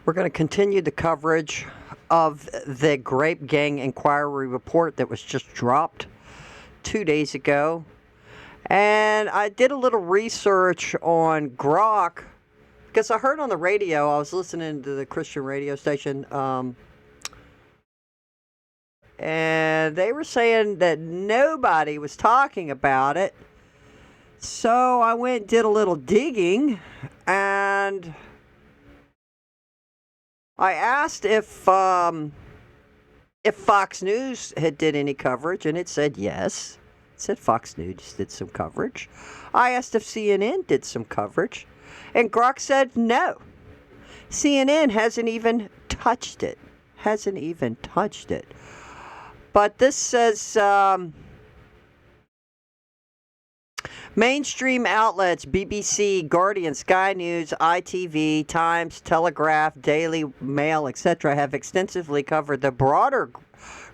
We're going to continue the coverage of the Grape Gang Inquiry report that was just dropped 2 days ago. And I did a little research on Grok because I heard on the radio, I was listening to the Christian radio station, and they were saying that nobody was talking about it. So I went and did a little digging, and I asked if Fox News had did any coverage, and it said yes. It said Fox News did some coverage. I asked if CNN did some coverage, and Grok said no. CNN hasn't even touched it. But this says mainstream outlets, BBC, Guardian, Sky News, ITV, Times, Telegraph, Daily Mail, etc. have extensively covered the broader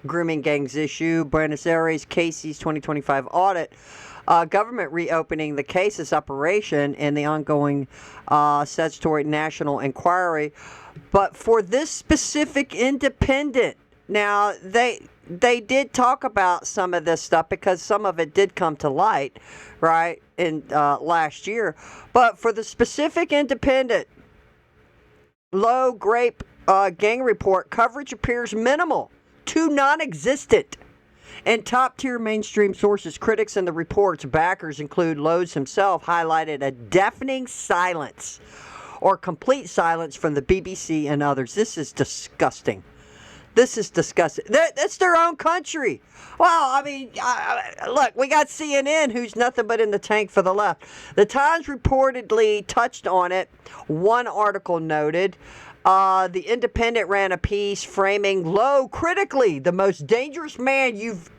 grooming gangs issue, Buenos Aires Casey's 2025 audit, government reopening the cases operation, and the ongoing statutory national inquiry. But for this specific independent, now they did talk about some of this stuff because some of it did come to light, right, in last year. But for the specific independent low grape gang report, coverage appears minimal to non-existent. And top-tier mainstream sources, critics in the report's backers include Lowe's himself, highlighted a deafening silence or complete silence from the BBC and others. This is disgusting. That's their own country. Well, I mean, look, we got CNN, who's nothing but in the tank for the left. The Times reportedly touched on it. One article noted. The Independent ran a piece framing Lowe critically, the most dangerous man you've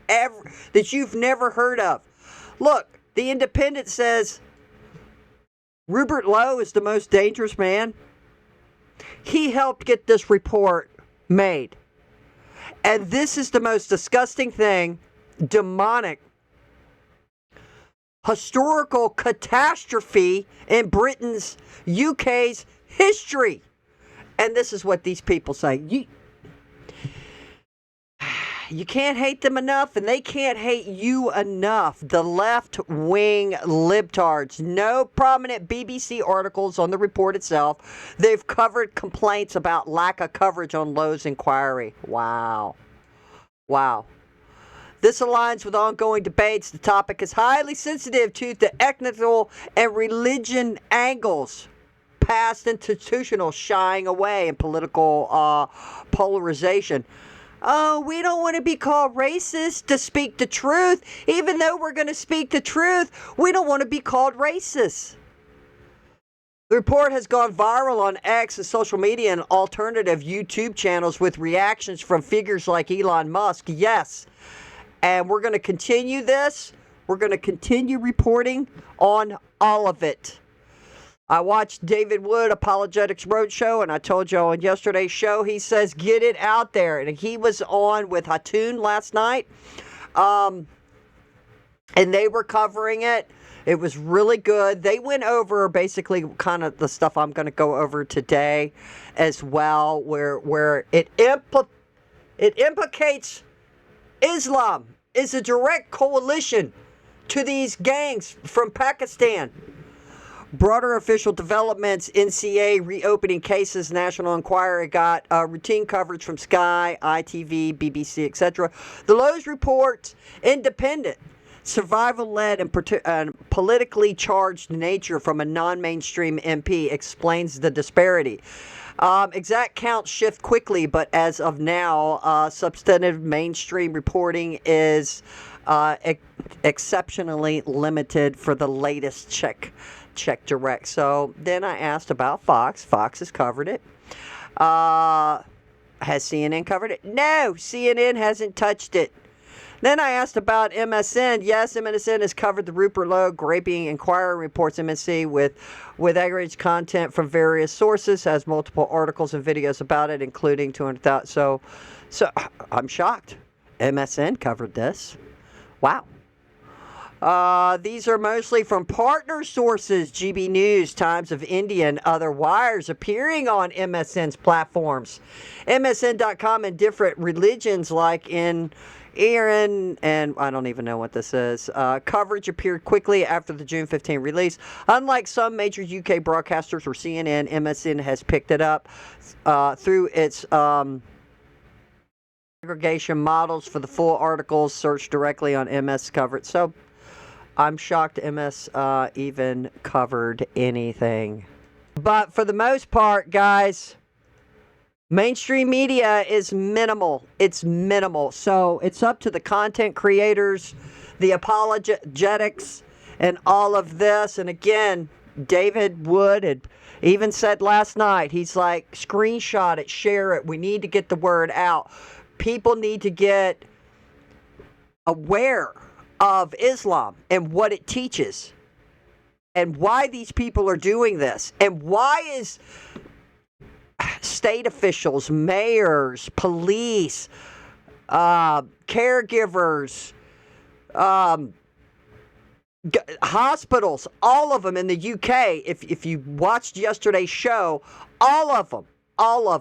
never heard of. Look, the Independent says Rupert Lowe is the most dangerous man. He helped get this report made. And this is the most disgusting thing, demonic, historical catastrophe in Britain's, UK's history. And this is what these people say. You can't hate them enough, and they can't hate you enough. The left-wing libtards. No prominent BBC articles on the report itself. They've covered complaints about lack of coverage on Lowe's inquiry. Wow. This aligns with ongoing debates. The topic is highly sensitive to the ethnical and religion angles. Past institutional shying away and political polarization. Oh, we don't want to be called racist to speak the truth. Even though we're going to speak the truth, we don't want to be called racist. The report has gone viral on X and social media and alternative YouTube channels with reactions from figures like Elon Musk. Yes. And we're going to continue this. We're going to continue reporting on all of it. I watched David Wood, Apologetics Roadshow, and I told you on yesterday's show, he says, get it out there. And he was on with Hatun last night, and they were covering it. It was really good. They went over basically kind of the stuff I'm going to go over today as well, where it implicates Islam is a direct coalition to these gangs from Pakistan. Broader official developments, NCA reopening cases, National Enquirer got routine coverage from Sky, ITV, BBC, etc. The Lowe's report, independent, survival-led and politically charged nature from a non-mainstream MP explains the disparity. Exact counts shift quickly, but as of now, substantive mainstream reporting is exceptionally limited for the latest check direct. So then I asked about Fox. Fox has covered it. Has CNN covered it? No, CNN hasn't touched it. Then I asked about MSN. Yes, MSN has covered the Rupert Lowe Graping Inquiry reports. MSC with aggregate content from various sources, has multiple articles and videos about it, including 200,000. So I'm shocked. MSN covered this. Wow. These are mostly from partner sources, GB News, Times of India, and other wires appearing on MSN's platforms. MSN.com and different religions like in Iran, and I don't even know what this is. Coverage appeared quickly after the June 15 release. Unlike some major UK broadcasters or CNN, MSN has picked it up through its aggregation models for the full articles. Search directly on MS coverage. So I'm shocked MS even covered anything. But for the most part, guys, mainstream media is minimal. It's minimal. So it's up to the content creators, the apologetics, and all of this. And again, David Wood had even said last night, he's like, screenshot it, share it. We need to get the word out. People need to get aware of Islam and what it teaches and why these people are doing this and why is state officials, mayors, police, caregivers, hospitals, all of them in the UK, if you watched yesterday's show, all of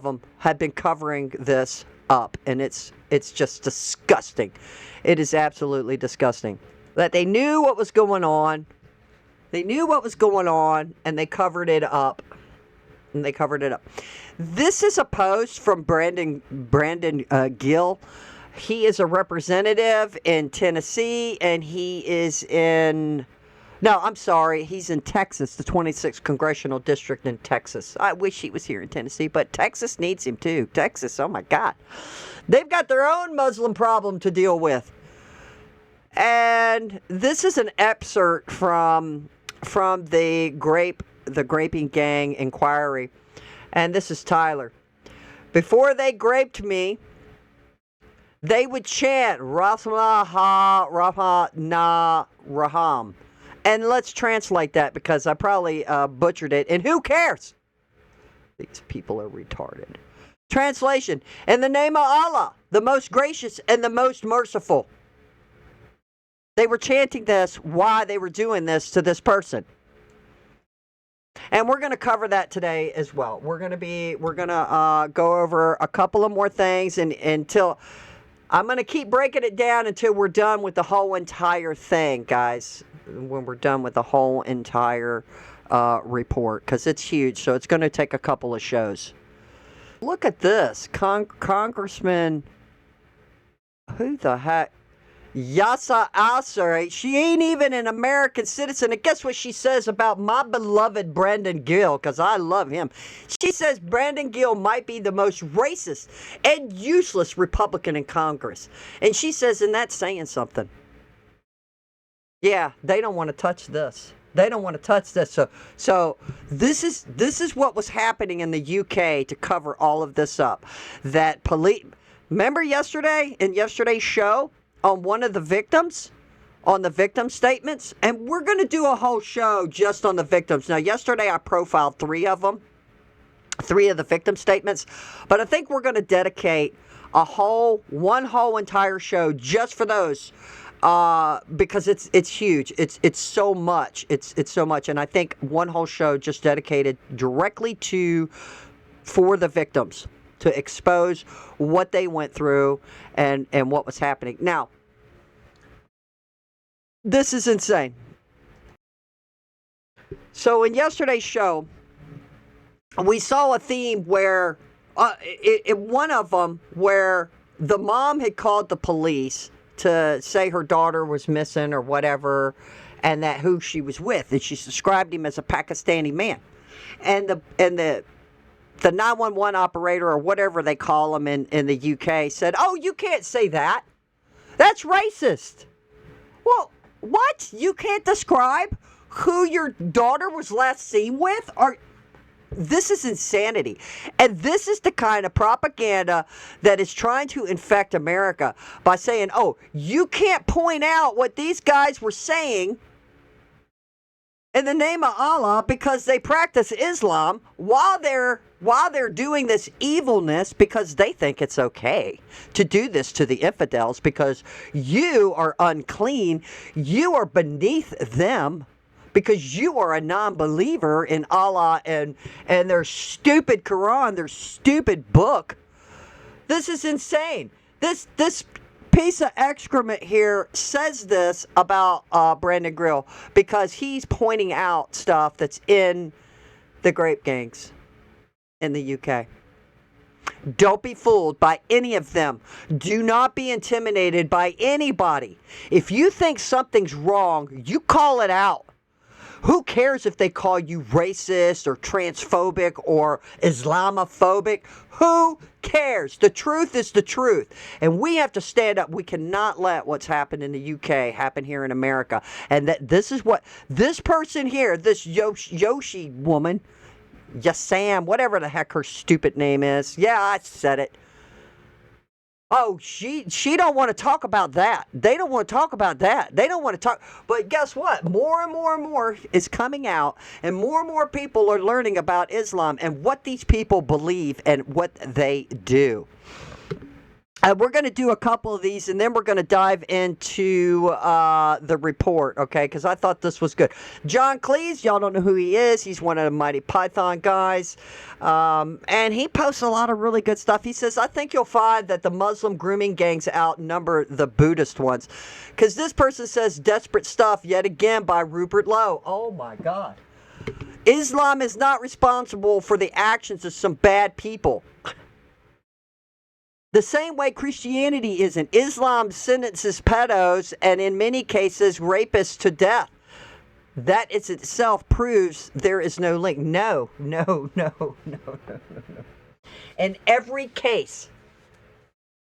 them have been covering this up, and it's just disgusting. It is absolutely disgusting that they knew what was going on. They knew what was going on, and they covered it up. This is a post from Brandon Gill. He is a representative in Tennessee, and he is in... No, I'm sorry. He's in Texas, the 26th Congressional District in Texas. I wish he was here in Tennessee, but Texas needs him too. Texas, oh my God. They've got their own Muslim problem to deal with. And this is an excerpt from the Graping Gang inquiry. And this is Tyler. Before they graped me, they would chant Rahma Na Raham. And let's translate that because I probably butchered it. And who cares? These people are retarded. Translation: in the name of Allah, the most gracious and the most merciful. They were chanting this why they were doing this to this person. And we're going to cover that today as well. We're going to go over a couple of more things and until I'm going to keep breaking it down until we're done with the whole entire thing, guys. When we're done with the whole entire report, because it's huge, so it's going to take a couple of shows. Look at this. Congressman, who the heck? Yasa Al-Sarraj, she ain't even an American citizen. And guess what she says about my beloved Brandon Gill, because I love him. She says Brandon Gill might be the most racist and useless Republican in Congress. And she says, and that's saying something. Yeah, they don't want to touch this. They don't want to touch this. So this is what was happening in the UK to cover all of this up. That police, remember yesterday, in yesterday's show, on one of the victims, on the victim statements, and we're going to do a whole show just on the victims. Now, yesterday I profiled three of them, three of the victim statements, but I think we're going to dedicate one whole entire show just for those. Because it's huge. It's so much. It's so much. And I think one whole show just dedicated directly for the victims to expose what they went through and what was happening. Now, this is insane. So in yesterday's show, we saw a theme where one of them where the mom had called the police to say her daughter was missing or whatever, and that who she was with, and she described him as a Pakistani man, and the 911 operator or whatever they call them in the UK said, "Oh, you can't say that. That's racist." Well, what? You can't describe who your daughter was last seen with? This is insanity. And this is the kind of propaganda that is trying to infect America by saying, oh, you can't point out what these guys were saying in the name of Allah because they practice Islam while they're doing this evilness because they think it's okay to do this to the infidels because you are unclean, you are beneath them because you are a non-believer in Allah and their stupid Quran, their stupid book. This is insane. This piece of excrement here says this about Brandon Grill because he's pointing out stuff that's in the grape gangs in the UK. Don't be fooled by any of them. Do not be intimidated by anybody. If you think something's wrong, you call it out. Who cares if they call you racist or transphobic or Islamophobic? Who cares? The truth is the truth. And we have to stand up. We cannot let what's happened in the UK happen here in America. And that this is what this person here, this Yoshi woman, Yassam, whatever the heck her stupid name is. Yeah, I said it. Oh, she don't want to talk about that. They don't want to talk about that. They don't want to talk. But guess what? More and more and more is coming out, and more people are learning about Islam and what these people believe and what they do. We're going to do a couple of these, and then we're going to dive into the report, okay? Because I thought this was good. John Cleese, y'all don't know who he is. He's one of the Mighty Python guys. And he posts a lot of really good stuff. He says, I think you'll find that the Muslim grooming gangs outnumber the Buddhist ones. Because this person says, desperate stuff yet again by Rupert Lowe. Oh, my God. Islam is not responsible for the actions of some bad people. The same way Christianity isn't. Islam sentences pedos and in many cases rapists to death. That is itself proves there is no link. No. In every case,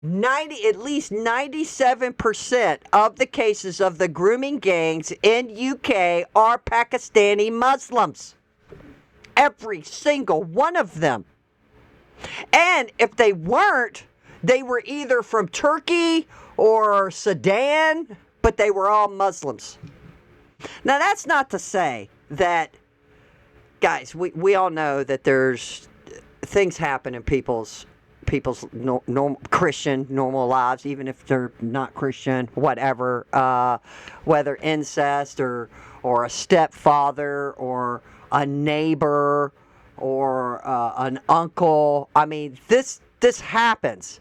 at least 97% of the cases of the grooming gangs in UK are Pakistani Muslims. Every single one of them. And if they weren't, they were either from Turkey or Sudan, but they were all Muslims. Now, that's not to say that, guys, we all know that there's things happen in people's Christian normal lives, even if they're not Christian, whatever, whether incest or a stepfather or a neighbor or an uncle. I mean, this happens.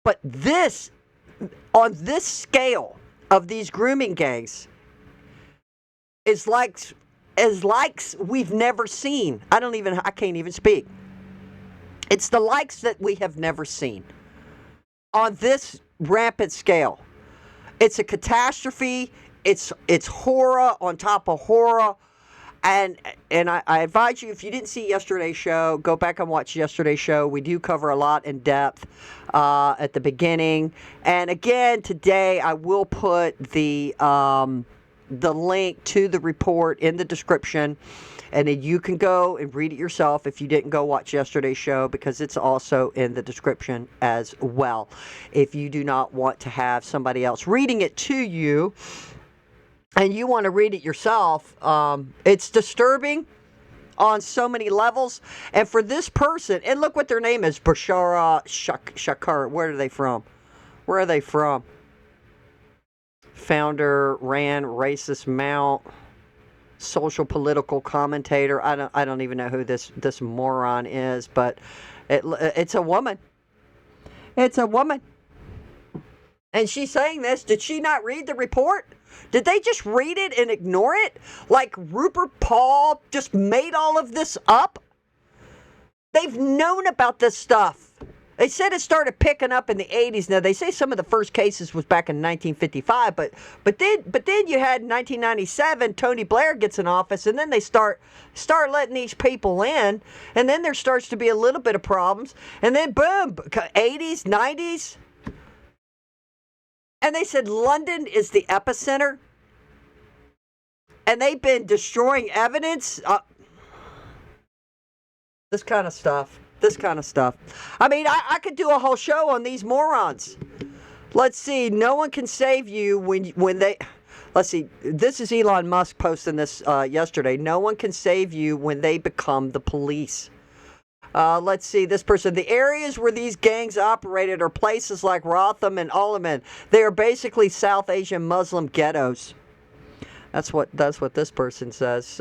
But this, on this scale of these grooming gangs, is likes we've never seen. I can't even speak. It's the likes that we have never seen. On this rampant scale. It's a catastrophe. It's horror on top of horror. And I advise you, if you didn't see yesterday's show, go back and watch yesterday's show. We do cover a lot in depth at the beginning. And again, today I will put the link to the report in the description. And then you can go and read it yourself if you didn't go watch yesterday's show, because it's also in the description as well. If you do not want to have somebody else reading it to you, and you want to read it yourself, it's disturbing on so many levels. And for this person, and look what their name is, Bashara Shakar. Where are they from? Founder, ran racist mount, social political commentator. I don't even know who this moron is, but it's a woman. It's a woman. And she's saying this. Did she not read the report? Did they just read it and ignore it? Like Rupert Paul just made all of this up? They've known about this stuff. They said it started picking up in the 80s. Now, they say some of the first cases was back in 1955, but then you had 1997, Tony Blair gets in office, and then they start letting these people in, and then there starts to be a little bit of problems, and then boom, 80s, 90s. And they said London is the epicenter. And they've been destroying evidence. This kind of stuff. I mean, I could do a whole show on these morons. Let's see. No one can save you when they... Let's see. This is Elon Musk posting this yesterday. No one can save you when they become the police. Let's see. This person. The areas where these gangs operated are places like Rotham and Alaman. They are basically South Asian Muslim ghettos. That's what this person says.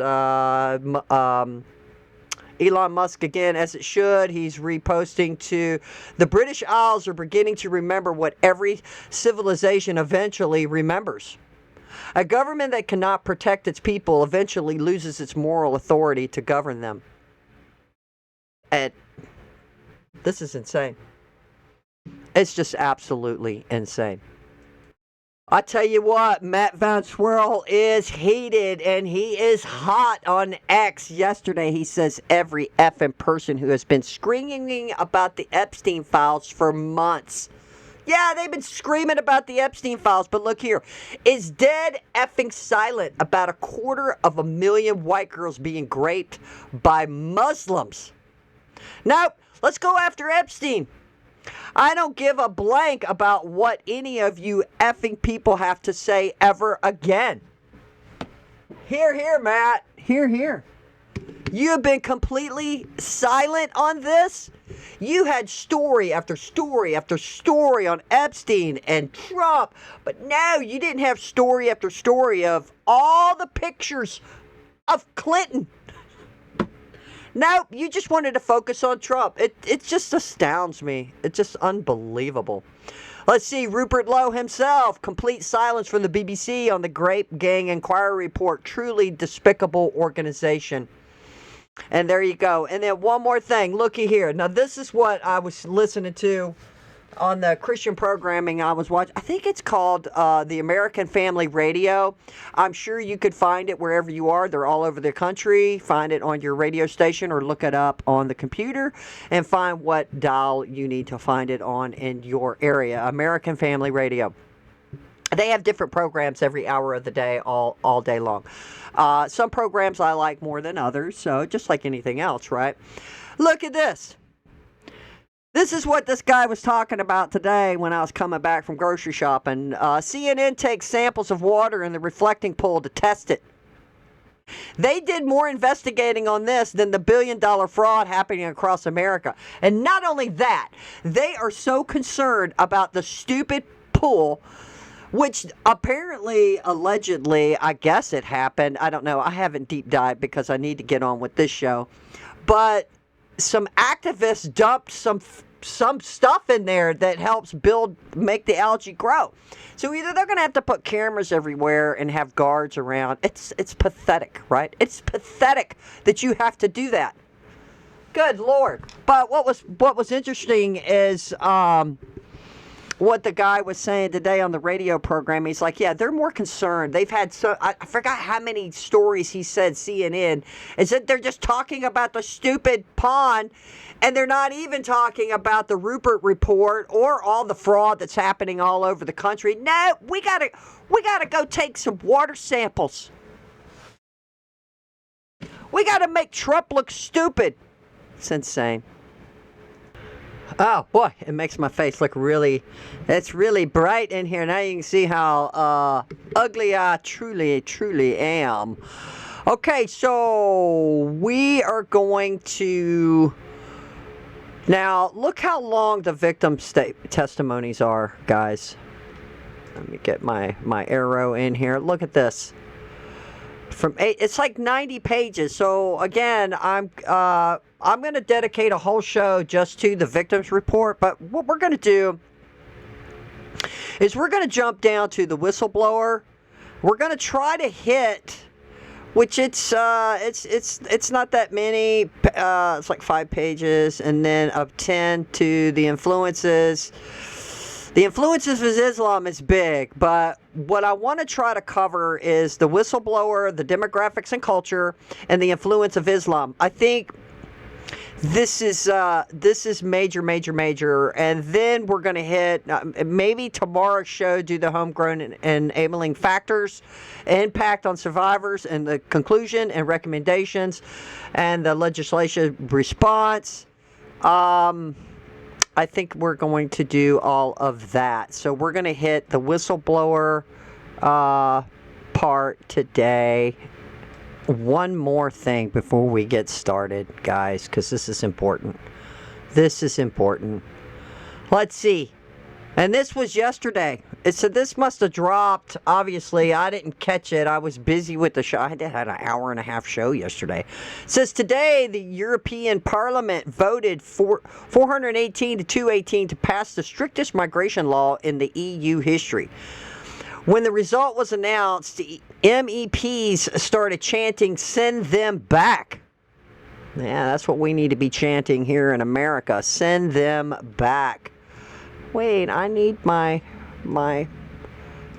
Elon Musk, again, as it should, he's reposting to the British Isles are beginning to remember what every civilization eventually remembers. A government that cannot protect its people eventually loses its moral authority to govern them. And this is insane. It's just absolutely insane. I tell you what, Matt Van Swirl is heated, and he is hot on X. Yesterday, he says every effing person who has been screaming about the Epstein files for months. Yeah, they've been screaming about the Epstein files, but look here. Is dead effing silent about 250,000 white girls being raped by Muslims. Nope, let's go after Epstein. I don't give a blank about what any of you effing people have to say ever again. Here, Matt. Here. You have been completely silent on this. You had story after story after story on Epstein and Trump, but no, you didn't have story after story of all the pictures of Clinton. Nope, you just wanted to focus on Trump. It just astounds me. It's just unbelievable. Let's see, Rupert Lowe himself. Complete silence from the BBC on the Grape Gang Inquiry Report. Truly despicable organization. And there you go. And then one more thing. Looky here. Now, this is what I was listening to on the Christian programming I was watching. I think it's called the American Family Radio. I'm sure you could find it wherever you are. They're all over the country. Find it on your radio station or look it up on the computer and find what dial you need to find it on in your area. American Family Radio. They have different programs every hour of the day, all day long. Some programs I like more than others, so just like anything else, right? Look at this. This is what this guy was talking about today when I was coming back from grocery shopping. CNN takes samples of water in the reflecting pool to test it. They did more investigating on this than the billion-dollar fraud happening across America. And not only that, they are so concerned about the stupid pool, which apparently, allegedly, I guess it happened. I don't know. I haven't deep dived because I need to get on with this show. But some activists dumped some stuff in there that helps make the algae grow. So either they're going to have to put cameras everywhere and have guards around. It's pathetic, right? It's pathetic that you have to do that. Good Lord. But what was interesting is what the guy was saying today on the radio program. He's like, yeah, they're more concerned. They've had I forgot how many stories he said, CNN, is that they're just talking about the stupid pond, and they're not even talking about the Rupert report or all the fraud that's happening all over the country. No, we gotta go take some water samples. We gotta make Trump look stupid. It's insane. Oh, boy, it makes my face look it's really bright in here. Now you can see how ugly I truly am. Okay, so we are going to... Now, look how long the victim testimonies are, guys. Let me get my arrow in here. Look at this. It's like 90 pages. So again, I'm going to dedicate a whole show just to the victims report. But what we're going to do is we're going to jump down to the whistleblower. We're going to try to hit, which it's not that many. It's like 5 pages, and then of 10 to the influences. The influences of Islam is big, but what I want to try to cover is the whistleblower, the demographics and culture, and the influence of Islam. I think this is major, and then we're going to hit maybe tomorrow's show, do the homegrown and enabling factors, impact on survivors, and the conclusion and recommendations, and the legislation response. I think we're going to do all of that. So we're going to hit the whistleblower, part today. One more thing before we get started, guys, because this is important. This is important. Let's see. And this was yesterday. It said this must have dropped. Obviously, I didn't catch it. I was busy with the show. I had an hour and a half show yesterday. It says today the European Parliament voted for 418 to 218 to pass the strictest migration law in the EU history. When the result was announced, the MEPs started chanting, "Send them back." Yeah, that's what we need to be chanting here in America. Send them back. Wait, I need my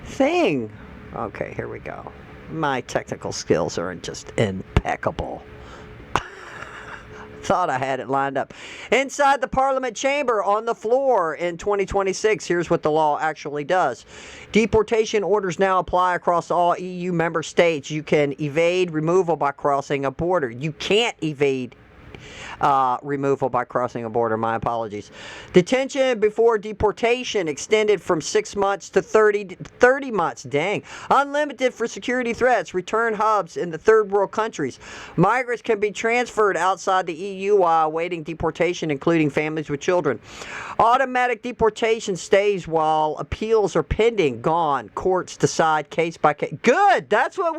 thing. Okay, here we go. My technical skills are just impeccable. Thought I had it lined up. Inside the Parliament chamber on the floor in 2026, here's what the law actually does. Deportation orders now apply across all EU member states. You can evade removal by crossing a border. You can't evade removal by crossing a border. My apologies. Detention before deportation extended from 6 months to 30 months. Dang. Unlimited for security threats. Return hubs in the third world countries. Migrants can be transferred outside the EU while awaiting deportation, including families with children. Automatic deportation stays while appeals are pending. Gone. Courts decide case by case. Good. That's what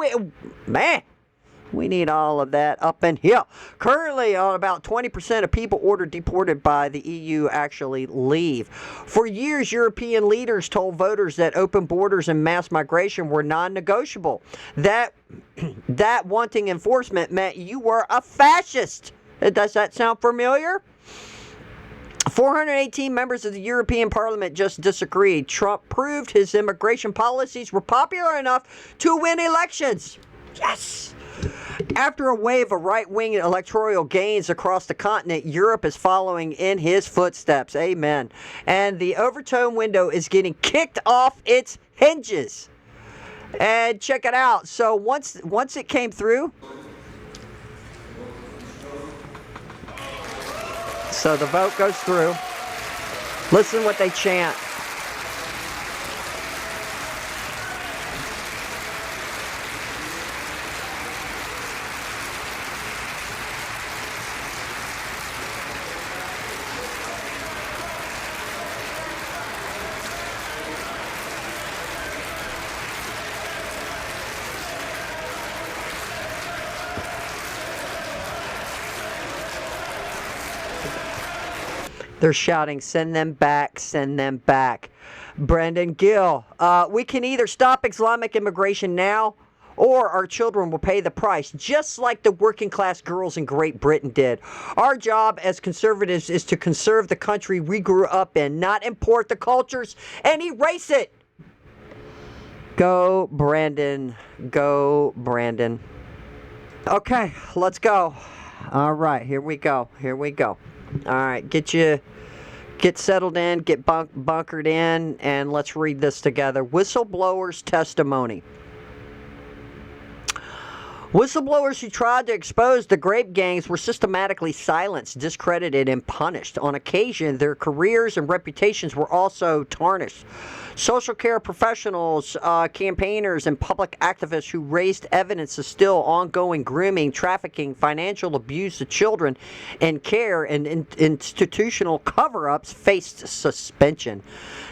we need all of that up in here. Currently, about 20% of people ordered deported by the EU actually leave. For years, European leaders told voters that open borders and mass migration were non-negotiable. That wanting enforcement meant you were a fascist. Does that sound familiar? 418 members of the European Parliament just disagreed. Trump proved his immigration policies were popular enough to win elections. Yes! After a wave of right-wing electoral gains across the continent, Europe is following in his footsteps. Amen. And the overtone window is getting kicked off its hinges. And check it out. So once it came through, so the vote goes through. Listen what they chant. They're shouting, "Send them back, send them back." Brendan Gill, we can either stop Islamic immigration now or our children will pay the price, just like the working class girls in Great Britain did. Our job as conservatives is to conserve the country we grew up in, not import the cultures and erase it. Go, Brandon. Go, Brandon. Okay, let's go. All right, here we go. Here we go. All right, get settled in, get bunkered in, and let's read this together. Whistleblower's testimony. Whistleblowers who tried to expose the grape gangs were systematically silenced, discredited, and punished. On occasion, their careers and reputations were also tarnished. Social care professionals, campaigners, and public activists who raised evidence of still ongoing grooming, trafficking, financial abuse of children, and care and institutional cover-ups faced suspension.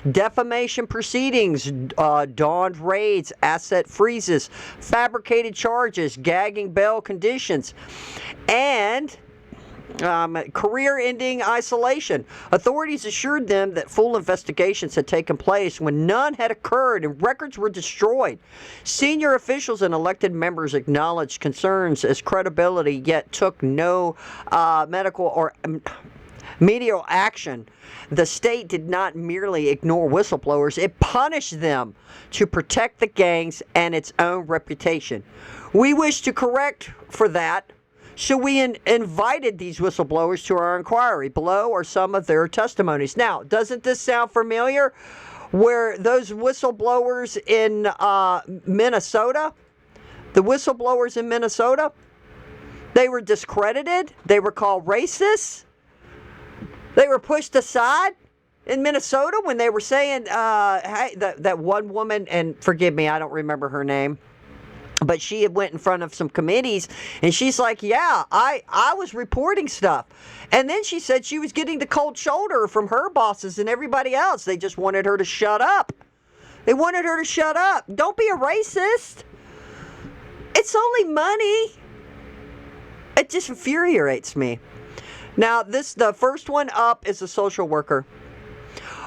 Defamation proceedings dawned raids, asset freezes, fabricated charges, gagging bail conditions, and career-ending isolation. Authorities assured them that full investigations had taken place when none had occurred and records were destroyed. Senior officials and elected members acknowledged concerns as credibility, yet took no medical or remedial action. The state did not merely ignore whistleblowers, it punished them to protect the gangs and its own reputation. We wish to correct for that, so we invited these whistleblowers to our inquiry. Below are some of their testimonies. Now, doesn't this sound familiar? Where those whistleblowers in Minnesota, the whistleblowers in Minnesota, they were discredited, they were called racists, they were pushed aside in Minnesota when they were saying, hey, that one woman, and forgive me, I don't remember her name, But she had went in front of some committees, and she's like, yeah, I was reporting stuff. And then she said she was getting the cold shoulder from her bosses and everybody else. They just wanted her to shut up. They wanted her to shut up. Don't be a racist. It's only money. It just infuriates me. Now, the first one up is a social worker.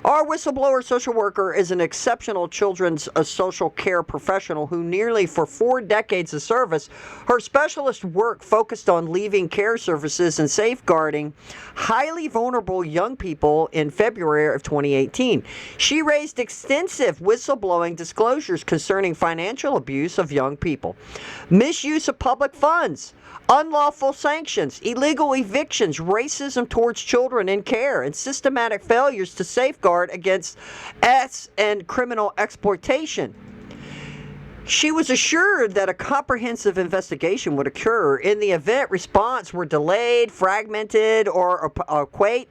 Our whistleblower social worker is an exceptional children's social care professional who nearly for 4 decades of service, her specialist work focused on leaving care services and safeguarding highly vulnerable young people in February of 2018. She raised extensive whistleblowing disclosures concerning financial abuse of young people, misuse of public funds, unlawful sanctions, illegal evictions, racism towards children in care, and systematic failures to safeguard against and criminal exploitation. She was assured that a comprehensive investigation would occur. In the event response were delayed, fragmented, or quite.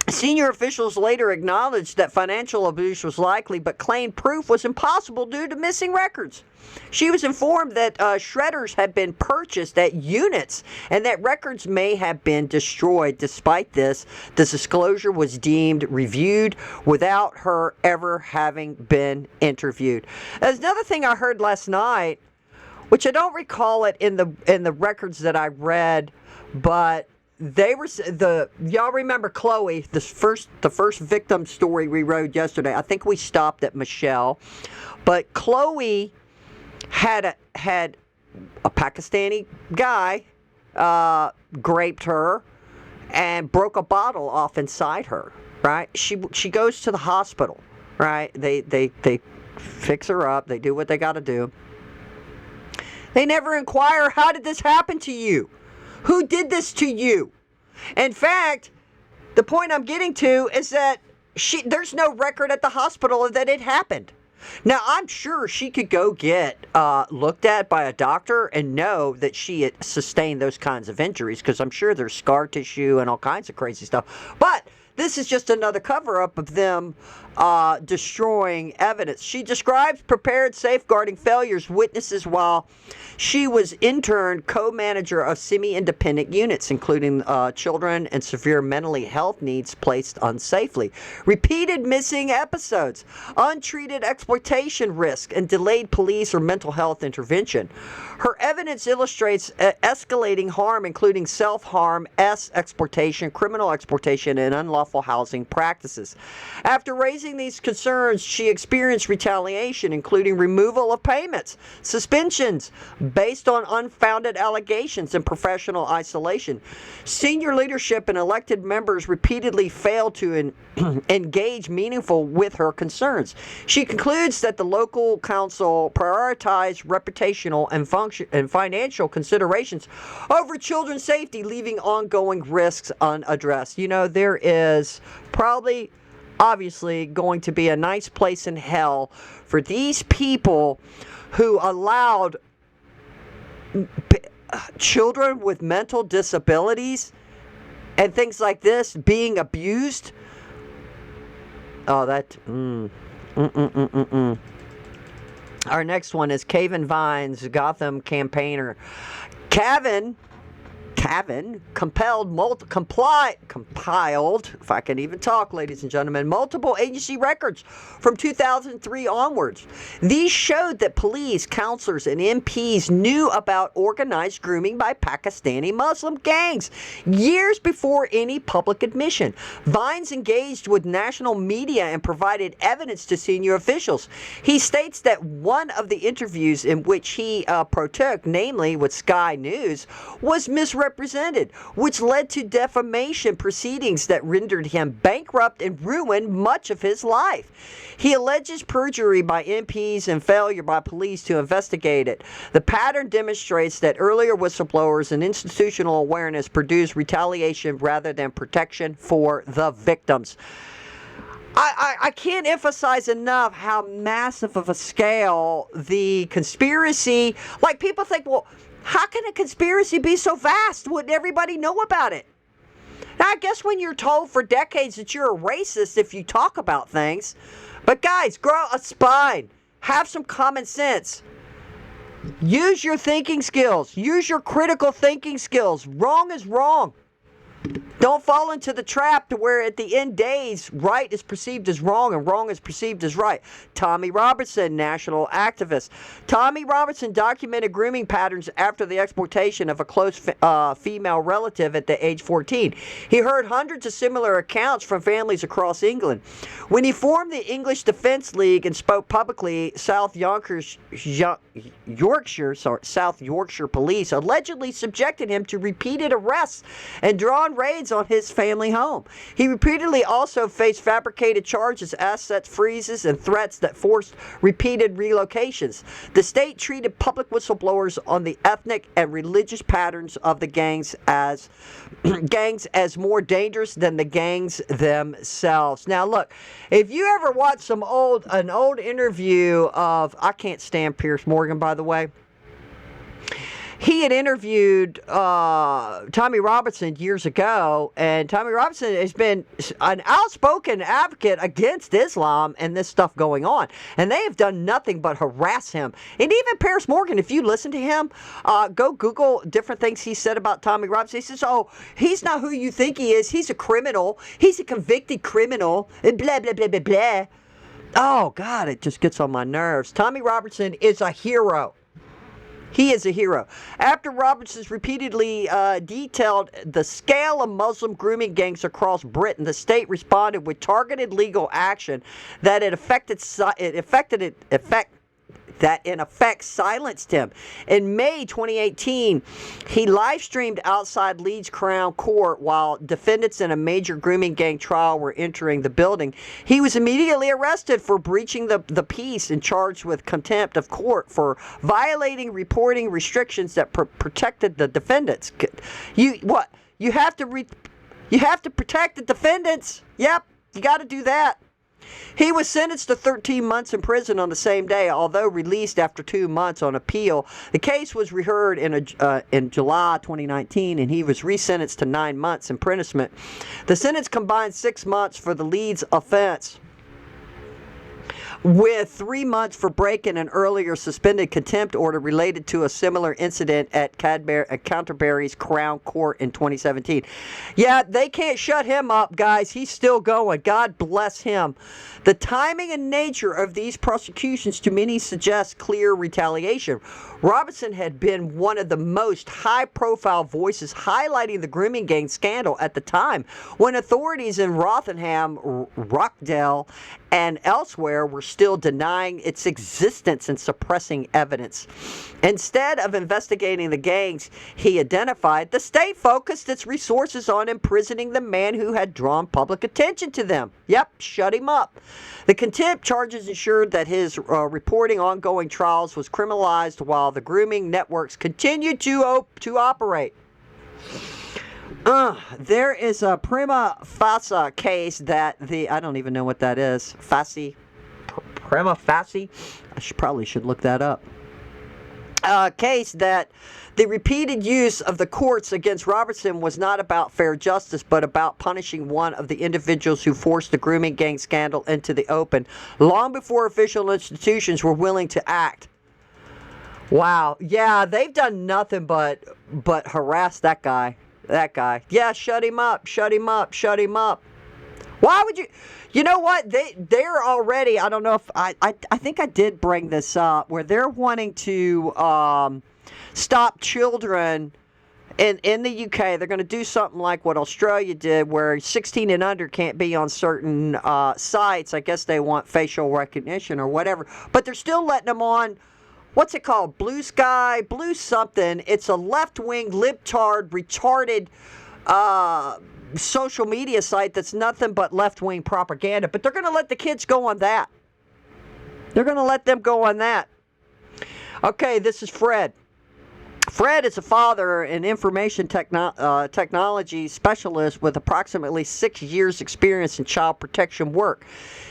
Senior officials later acknowledged that financial abuse was likely, but claimed proof was impossible due to missing records. She was informed that shredders had been purchased at units and that records may have been destroyed. Despite this, the disclosure was deemed reviewed without her ever having been interviewed. There's another thing I heard last night, which I don't recall it in the records that I read, but y'all remember Chloe, the first victim story we wrote yesterday. I think we stopped at Michelle, but Chloe had a Pakistani guy raped her and broke a bottle off inside her. Right? She goes to the hospital. Right? They fix her up. They do what they got to do. They never inquire, how did this happen to you? Who did this to you? In fact, the point I'm getting to is that there's no record at the hospital that it happened. Now, I'm sure she could go get looked at by a doctor and know that she had sustained those kinds of injuries, because I'm sure there's scar tissue and all kinds of crazy stuff. But this is just another cover-up of them destroying evidence. She describes prepared safeguarding failures witnesses while she was intern co-manager of semi-independent units, including children and severe mentally health needs placed unsafely, repeated missing episodes, untreated exploitation risk, and delayed police or mental health intervention. Her evidence illustrates escalating harm, including self-harm, exploitation, criminal exploitation, and unlawful housing practices. After raising these concerns, she experienced retaliation, including removal of payments, suspensions based on unfounded allegations, and professional isolation. Senior leadership and elected members repeatedly failed to engage meaningful with her concerns. She concludes that the local council prioritized reputational and financial considerations over children's safety, leaving ongoing risks unaddressed. You know, there is probably, obviously, going to be a nice place in hell for these people who allowed children with mental disabilities and things like this being abused. Oh, that. Our next one is Cavan Vines, Gotham campaigner. Cavan compiled, if I can even talk, ladies and gentlemen, multiple agency records from 2003 onwards. These showed that police, counselors, and MPs knew about organized grooming by Pakistani Muslim gangs years before any public admission. Vines engaged with national media and provided evidence to senior officials. He states that one of the interviews in which he partook, namely with Sky News, was misrepresented, which led to defamation proceedings that rendered him bankrupt and ruined much of his life. He alleges perjury by MPs and failure by police to investigate it. The pattern demonstrates that earlier whistleblowers and institutional awareness produce retaliation rather than protection for the victims. I can't emphasize enough how massive of a scale the conspiracy, like people think, well, how can a conspiracy be so vast? Wouldn't everybody know about it? Now, I guess when you're told for decades that you're a racist if you talk about things. But guys, grow a spine. Have some common sense. Use your thinking skills. Use your critical thinking skills. Wrong is wrong. Don't fall into the trap to where at the end days, right is perceived as wrong and wrong is perceived as right. Tommy Robertson, national activist. Tommy Robertson documented grooming patterns after the exploitation of a close female relative at the age 14. He heard hundreds of similar accounts from families across England. When he formed the English Defence League and spoke publicly, South Yorkshire police allegedly subjected him to repeated arrests and drawn raids on his family home. He repeatedly also faced fabricated charges, asset freezes, and threats that forced repeated relocations. The state treated public whistleblowers on the ethnic and religious patterns of the gangs as more dangerous than the gangs themselves. Now look, if you ever watch an old interview of, I can't stand Piers Morgan, by the way. He had interviewed Tommy Robinson years ago, and Tommy Robinson has been an outspoken advocate against Islam and this stuff going on. And they have done nothing but harass him. And even Piers Morgan, if you listen to him, go Google different things he said about Tommy Robinson. He says, oh, he's not who you think he is. He's a criminal. He's a convicted criminal. And blah, blah, blah, blah, blah. Oh, God, it just gets on my nerves. Tommy Robertson is a hero. He is a hero. After Robertson's repeatedly detailed the scale of Muslim grooming gangs across Britain, the state responded with targeted legal action that in effect silenced him. In May 2018, he live-streamed outside Leeds Crown Court while defendants in a major grooming gang trial were entering the building. He was immediately arrested for breaching the peace and charged with contempt of court for violating reporting restrictions that protected the defendants. You have to protect the defendants. Yep, you got to do that. He was sentenced to 13 months in prison on the same day, although released after 2 months on appeal. The case was reheard in July 2019, and he was resentenced to 9 months imprisonment. The sentence combined 6 months for the Leeds offense with 3 months for breaking an earlier suspended contempt order related to a similar incident at Canterbury's Crown Court in 2017. Yeah, they can't shut him up, guys. He's still going. God bless him. The timing and nature of these prosecutions to many suggest clear retaliation. Robinson had been one of the most high-profile voices highlighting the grooming gang scandal at the time, when authorities in Rotherham, Rockdale, and elsewhere were still denying its existence and suppressing evidence. Instead of investigating the gangs he identified, the state focused its resources on imprisoning the man who had drawn public attention to them. Yep, shut him up. The contempt charges ensured that his reporting ongoing trials was criminalized while the grooming networks continued to operate. There is a prima facie case that I don't even know what that is. Prima facie? I probably should look that up. Case that the repeated use of the courts against Robertson was not about fair justice, but about punishing one of the individuals who forced the grooming gang scandal into the open, long before official institutions were willing to act. Wow. Yeah, they've done nothing but harass that guy. Yeah, shut him up. Why would you? You know what? They're already, I don't know if, I think I did bring this up, where they're wanting to stop children in the UK. They're going to do something like what Australia did, where 16 and under can't be on certain sites. I guess they want facial recognition or whatever. But they're still letting them on, what's it called? Blue Sky, Blue something. It's a left-wing, libtard, retarded social media site that's nothing but left-wing propaganda. But they're going to let the kids go on that. They're going to let them go on that. Okay, this is Fred. Fred is a father and information technology specialist with approximately 6 years' experience in child protection work.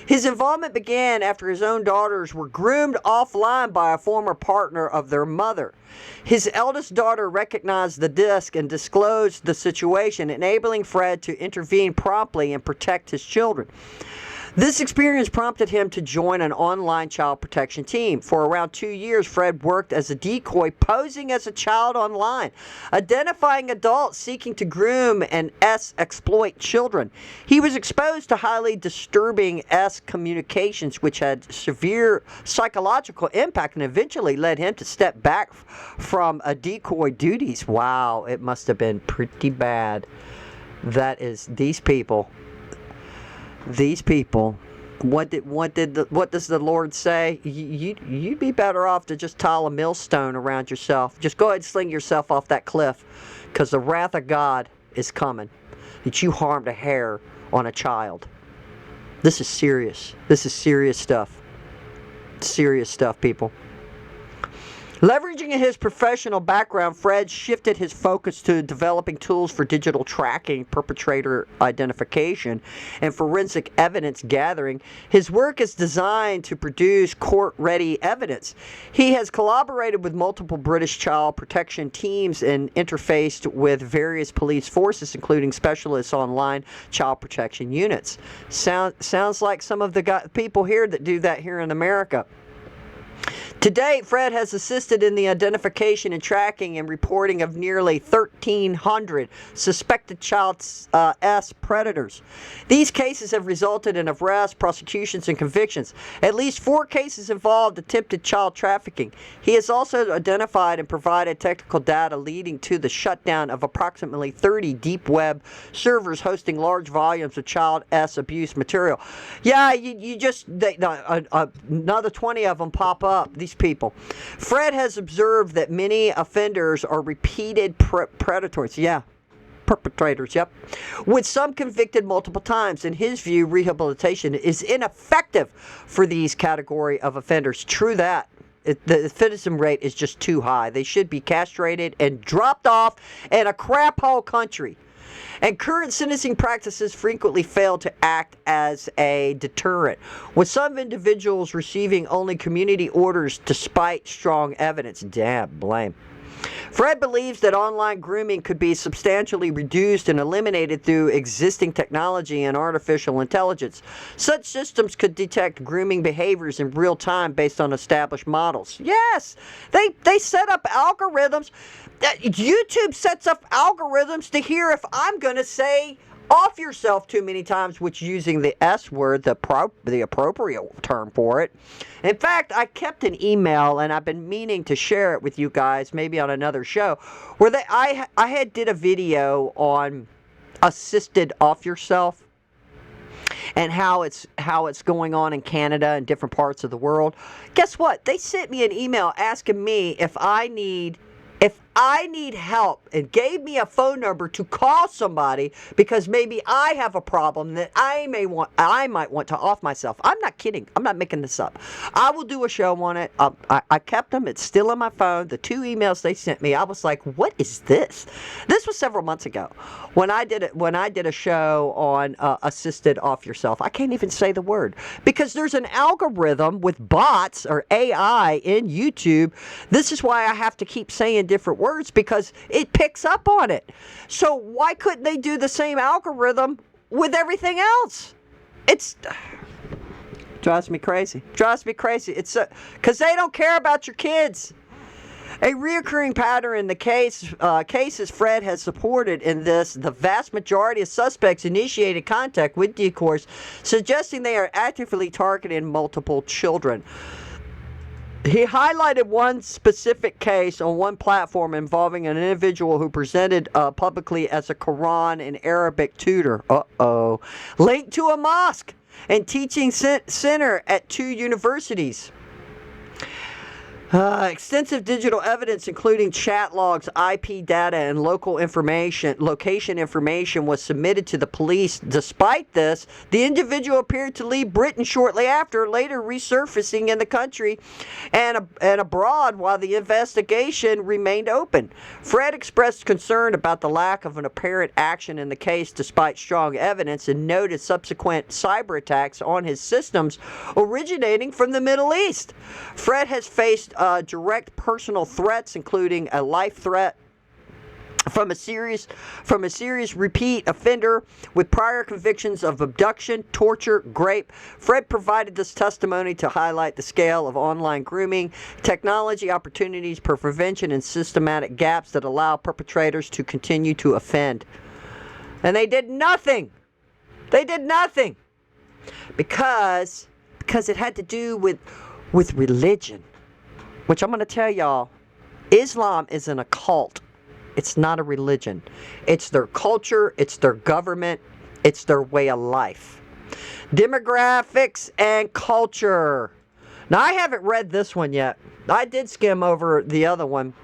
His involvement began after his own daughters were groomed offline by a former partner of their mother. His eldest daughter recognized the disc and disclosed the situation, enabling Fred to intervene promptly and protect his children. This experience prompted him to join an online child protection team. For around 2 years, Fred worked as a decoy, posing as a child online, identifying adults seeking to groom and exploit children. He was exposed to highly disturbing communications, which had severe psychological impact and eventually led him to step back from decoy duties. Wow, it must have been pretty bad. That is, these people, what does the Lord say? You'd be better off to just tie a millstone around yourself. Just go ahead and sling yourself off that cliff, because the wrath of God is coming, that you harmed a hair on a child. This is serious. This is serious stuff. Serious stuff, people. Leveraging his professional background, Fred shifted his focus to developing tools for digital tracking, perpetrator identification, and forensic evidence gathering. His work is designed to produce court-ready evidence. He has collaborated with multiple British child protection teams and interfaced with various police forces, including specialist online child protection units. Sounds like some of the people here that do that here in America. To date, Fred has assisted in the identification and tracking and reporting of nearly 1,300 suspected child predators. These cases have resulted in arrests, prosecutions, and convictions. At least 4 cases involved attempted child trafficking. He has also identified and provided technical data leading to the shutdown of approximately 30 deep web servers hosting large volumes of child abuse material. Yeah, another 20 of them pop up. These people. Fred has observed that many offenders are repeated predators. Yeah. Perpetrators, yep. With some convicted multiple times. In his view, rehabilitation is ineffective for these category of offenders. True that. The recidivism rate is just too high. They should be castrated and dropped off in a crap hole country. And current sentencing practices frequently fail to act as a deterrent, with some individuals receiving only community orders despite strong evidence. Damn, blame. Fred believes that online grooming could be substantially reduced and eliminated through existing technology and artificial intelligence. Such systems could detect grooming behaviors in real time based on established models. Yes, they set up algorithms. YouTube sets up algorithms to hear if I'm going to say off yourself too many times, which using the S word, the appropriate term for it. In fact, I kept an email, and I've been meaning to share it with you guys, maybe on another show, where I had did a video on assisted off yourself and how it's going on in Canada and different parts of the world. Guess what? They sent me an email asking me if I need help and gave me a phone number to call somebody because maybe I have a problem that I might want to off myself. I'm not kidding. I'm not making this up. I will do a show on it. I kept them. It's still on my phone. The 2 emails they sent me, I was like, what is this? This was several months ago when I did a show on assisted off yourself. I can't even say the word because there's an algorithm with bots or AI in YouTube. This is why I have to keep saying different words, because it picks up on it. So why couldn't they do the same algorithm with everything else? It's drives me crazy. It's because they don't care about your kids. A reoccurring pattern in the cases Fred has supported in this, the vast majority of suspects initiated contact with decoys, suggesting they are actively targeting multiple children. He highlighted one specific case on one platform involving an individual who presented publicly as a Quran and Arabic tutor. Linked to a mosque and teaching center at 2 universities. Extensive digital evidence, including chat logs, IP data, and location information was submitted to the police. Despite this, the individual appeared to leave Britain shortly after, later resurfacing in the country and abroad while the investigation remained open. Fred expressed concern about the lack of an apparent action in the case despite strong evidence and noted subsequent cyber attacks on his systems originating from the Middle East. Fred has faced direct personal threats, including a life threat from a serious repeat offender with prior convictions of abduction, torture, rape. Fred provided this testimony to highlight the scale of online grooming, technology opportunities for prevention, and systematic gaps that allow perpetrators to continue to offend. And they did nothing. They did nothing because it had to do with religion, which I'm going to tell y'all, Islam isn't a cult. It's not a religion. It's their culture, it's their government, it's their way of life. Demographics and culture. Now, I haven't read this one yet. I did skim over the other one.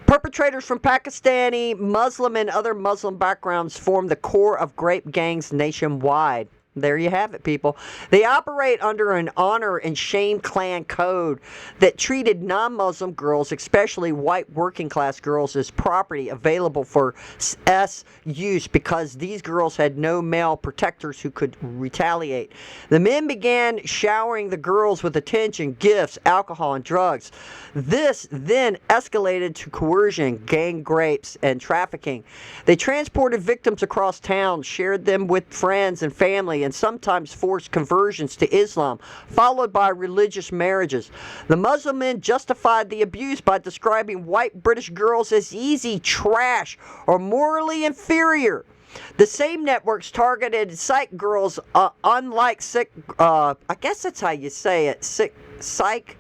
Perpetrators from Pakistani, Muslim, and other Muslim backgrounds form the core of grape gangs nationwide. There you have it, people. They operate under an honor and shame clan code that treated non-Muslim girls, especially white working class girls, as property available for use because these girls had no male protectors who could retaliate. The men began showering the girls with attention, gifts, alcohol, and drugs. This then escalated to coercion, gang rapes, and trafficking. They transported victims across town, shared them with friends and family, and sometimes forced conversions to Islam, followed by religious marriages. The Muslim men justified the abuse by describing white British girls as easy, trash, or morally inferior. The same networks targeted Sikh girls, unlike Sikh, I guess that's how you say it, Sikh?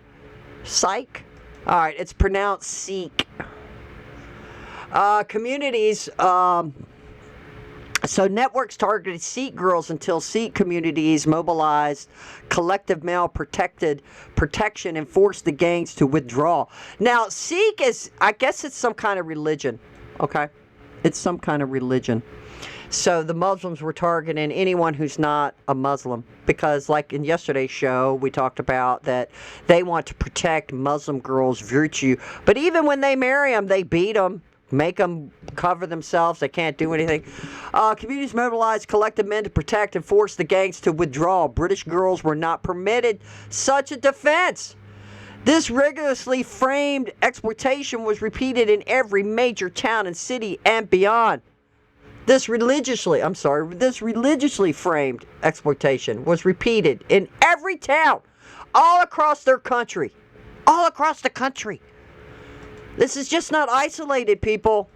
Alright, it's pronounced Sikh. Communities, so networks targeted Sikh girls until Sikh communities mobilized collective male protection and forced the gangs to withdraw. Now, Sikh is, I guess it's some kind of religion, okay? It's some kind of religion. So the Muslims were targeting anyone who's not a Muslim because, like in yesterday's show, we talked about that they want to protect Muslim girls' virtue. But even when they marry them, they beat them, make them cover themselves. They can't do anything. Communities mobilized collective men to protect and force the gangs to withdraw. British girls were not permitted such a defense. This rigorously framed exploitation was repeated in every major town and city and beyond. This religiously framed exploitation was repeated in every town, all across their country. All across the country. This is just not isolated, people.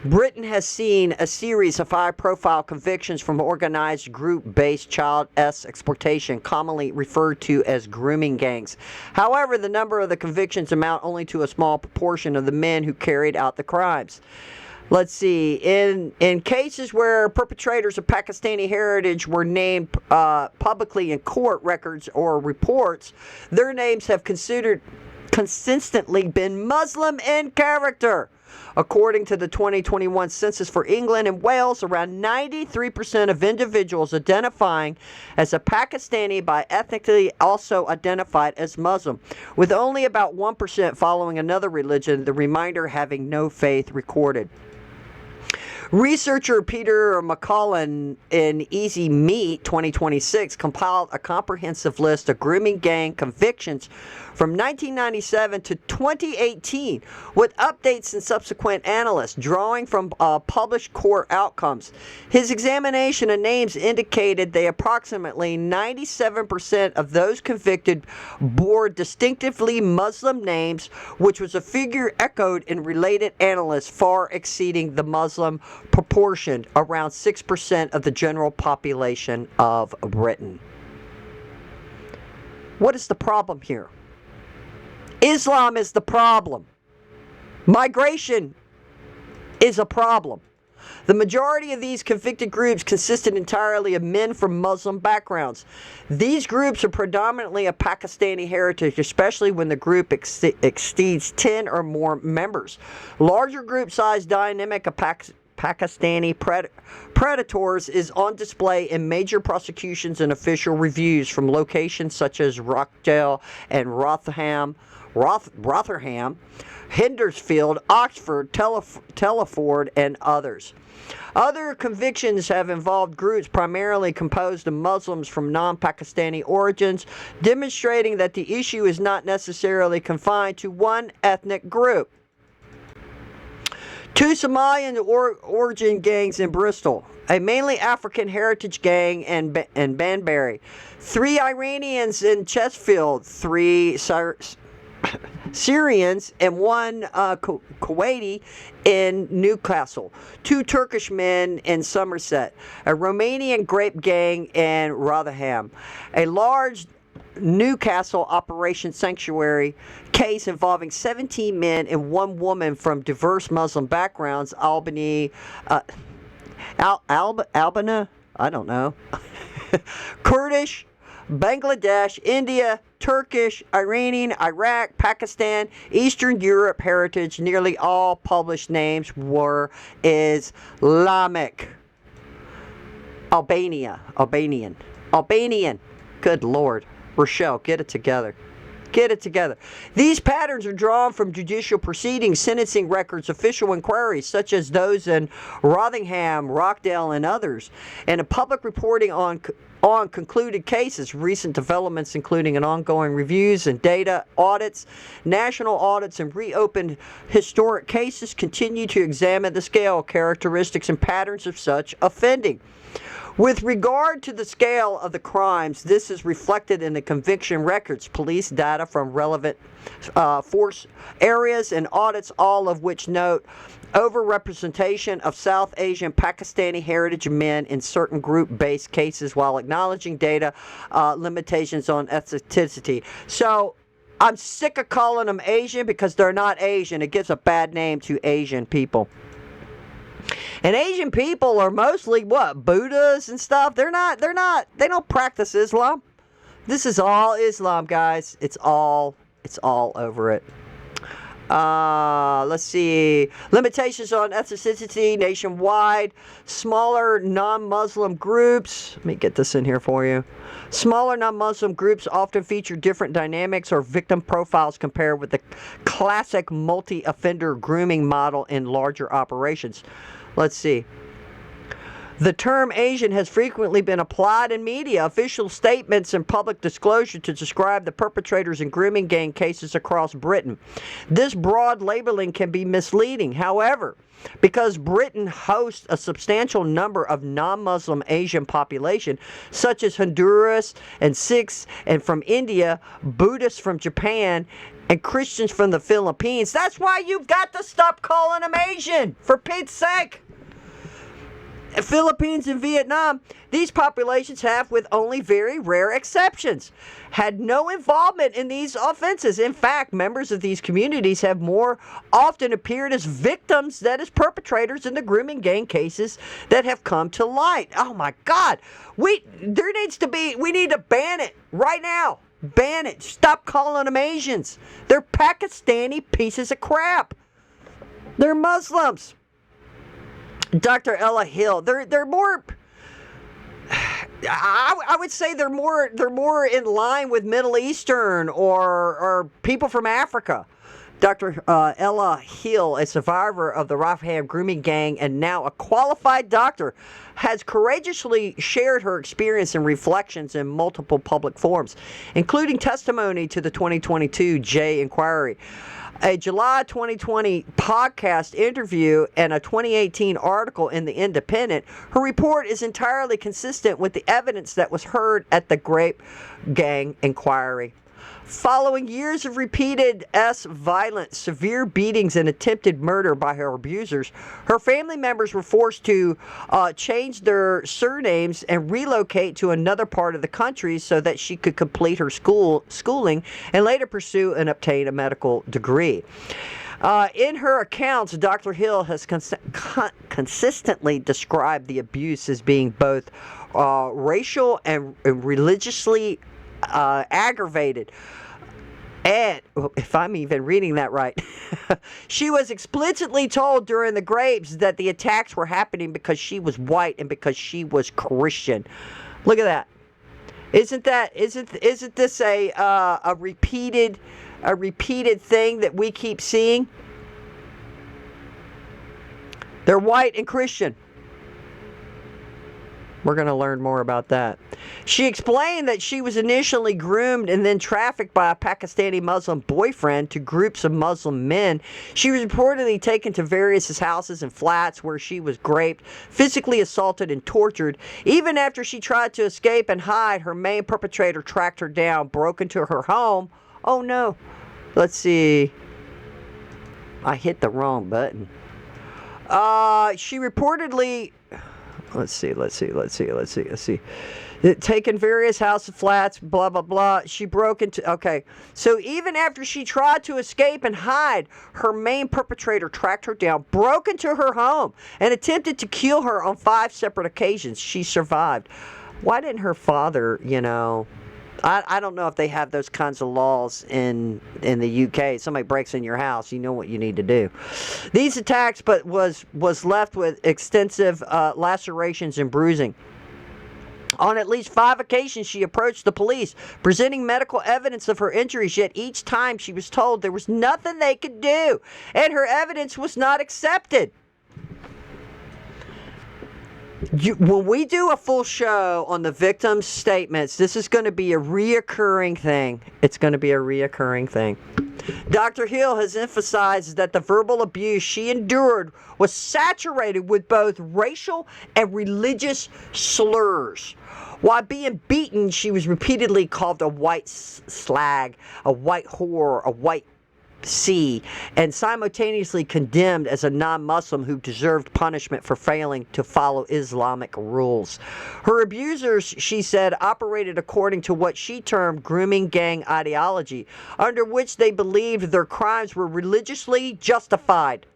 Britain has seen a series of high-profile convictions from organized group-based child exploitation, commonly referred to as grooming gangs. However, the number of the convictions amount only to a small proportion of the men who carried out the crimes. Let's see, in cases where perpetrators of Pakistani heritage were named publicly in court records or reports, their names have consistently been Muslim in character. According to the 2021 census for England and Wales, around 93% of individuals identifying as a Pakistani by ethnicity also identified as Muslim, with only about 1% following another religion, the remainder having no faith recorded. Researcher Peter McCullen in Easy Meat 2026 compiled a comprehensive list of grooming gang convictions from 1997 to 2018 with updates and subsequent analysis, drawing from published court outcomes. His examination of names indicated that approximately 97% of those convicted bore distinctively Muslim names, which was a figure echoed in related analysts far exceeding the Muslim proportion, around 6% of the general population of Britain. What is the problem here? Islam is the problem. Migration is a problem. The majority of these convicted groups consisted entirely of men from Muslim backgrounds. These groups are predominantly of Pakistani heritage, especially when the group exceeds 10 or more members. Larger group size dynamic of Pakistani predators is on display in major prosecutions and official reviews from locations such as Rochdale and Rotherham, Huddersfield, Oxford, Telford, and others. Other convictions have involved groups primarily composed of Muslims from non-Pakistani origins, demonstrating that the issue is not necessarily confined to one ethnic group. Two Somalian origin gangs in Bristol, a mainly African heritage gang in Banbury, 3 Iranians in Chesterfield, 3 Syrians and 1 Kuwaiti in Newcastle, 2 Turkish men in Somerset, a Romanian grape gang in Rotherham, a large Newcastle Operation Sanctuary case involving 17 men and 1 woman from diverse Muslim backgrounds, Albany, Albana, I don't know, Kurdish, Bangladesh, India, Turkish, Iranian, Iraq, Pakistan, Eastern Europe heritage. Nearly all published names were Islamic. Albanian. Good Lord. Rochelle, get it together. Get it together. These patterns are drawn from judicial proceedings, sentencing records, official inquiries, such as those in Rotherham, Rockdale, and others, and a public reporting on concluded cases, recent developments including an ongoing reviews and data audits, national audits, and reopened historic cases continue to examine the scale, characteristics, and patterns of such offending. With regard to the scale of the crimes, this is reflected in the conviction records, police data from relevant force areas, and audits, all of which note overrepresentation of South Asian Pakistani heritage men in certain group-based cases while acknowledging data limitations on ethnicity. So I'm sick of calling them Asian because they're not Asian. It gives a bad name to Asian people. And Asian people are mostly what? Buddhas and stuff. They don't practice Islam. This is all Islam, guys. It's all over it. Let's see. Limitations on ethnicity nationwide. Smaller non-Muslim groups. Let me get this in here for you. Smaller non-Muslim groups often feature different dynamics or victim profiles compared with the classic multi-offender grooming model in larger operations. Let's see. The term Asian has frequently been applied in media, official statements, and public disclosure to describe the perpetrators in grooming gang cases across Britain. This broad labeling can be misleading. However, because Britain hosts a substantial number of non-Muslim Asian population, such as Honduras and Sikhs, and from India, Buddhists from Japan, and Christians from the Philippines, that's why you've got to stop calling them Asian, for Pete's sake. Philippines and Vietnam, these populations have, with only very rare exceptions, had no involvement in these offenses. In fact, members of these communities have more often appeared as victims than as perpetrators in the grooming gang cases that have come to light. Oh my God. We need to ban it right now. Ban it. Stop calling them Asians. They're Pakistani pieces of crap. They're Muslims. Dr. Ella Hill, they're more. I would say they're more in line with Middle Eastern or people from Africa. Dr. Ella Hill, a survivor of the Rotherham grooming gang and now a qualified doctor, has courageously shared her experience and reflections in multiple public forums, including testimony to the 2022 Jay Inquiry, a July 2020 podcast interview, and a 2018 article in The Independent. Her report is entirely consistent with the evidence that was heard at the Grape Gang Inquiry. Following years of repeated violence, severe beatings, and attempted murder by her abusers, her family members were forced to change their surnames and relocate to another part of the country so that she could complete her schooling and later pursue and obtain a medical degree. In her accounts, Dr. Hill has consistently described the abuse as being both racial and religiously aggravated. And, if I'm even reading that right, she was explicitly told during the Grapes that the attacks were happening because she was white and because she was Christian. Look at that. Isn't this a repeated thing that we keep seeing? They're white and Christian. We're going to learn more about that. She explained that she was initially groomed and then trafficked by a Pakistani Muslim boyfriend to groups of Muslim men. She was reportedly taken to various houses and flats where she was raped, physically assaulted, and tortured. Even after she tried to escape and hide, her main perpetrator tracked her down, broke into her home. Oh no. Let's see. I hit the wrong button. She reportedly... Let's see. Taken various houses, flats, blah, blah, blah. She broke into... Okay. So even after she tried to escape and hide, her main perpetrator tracked her down, broke into her home, and attempted to kill her on 5 separate occasions. She survived. Why didn't her father, I don't know if they have those kinds of laws in the UK. Somebody breaks in your house, you know what you need to do. These attacks was left with extensive lacerations and bruising. On at least 5 occasions, she approached the police, presenting medical evidence of her injuries, yet each time she was told there was nothing they could do, and her evidence was not accepted. When we do a full show on the victims' statements, this is going to be a reoccurring thing. It's going to be a reoccurring thing. Dr. Hill has emphasized that the verbal abuse she endured was saturated with both racial and religious slurs. While being beaten, she was repeatedly called a white slag, a white whore, a white C, and simultaneously condemned as a non-Muslim who deserved punishment for failing to follow Islamic rules. Her abusers, she said, operated according to what she termed grooming gang ideology, under which they believed their crimes were religiously justified.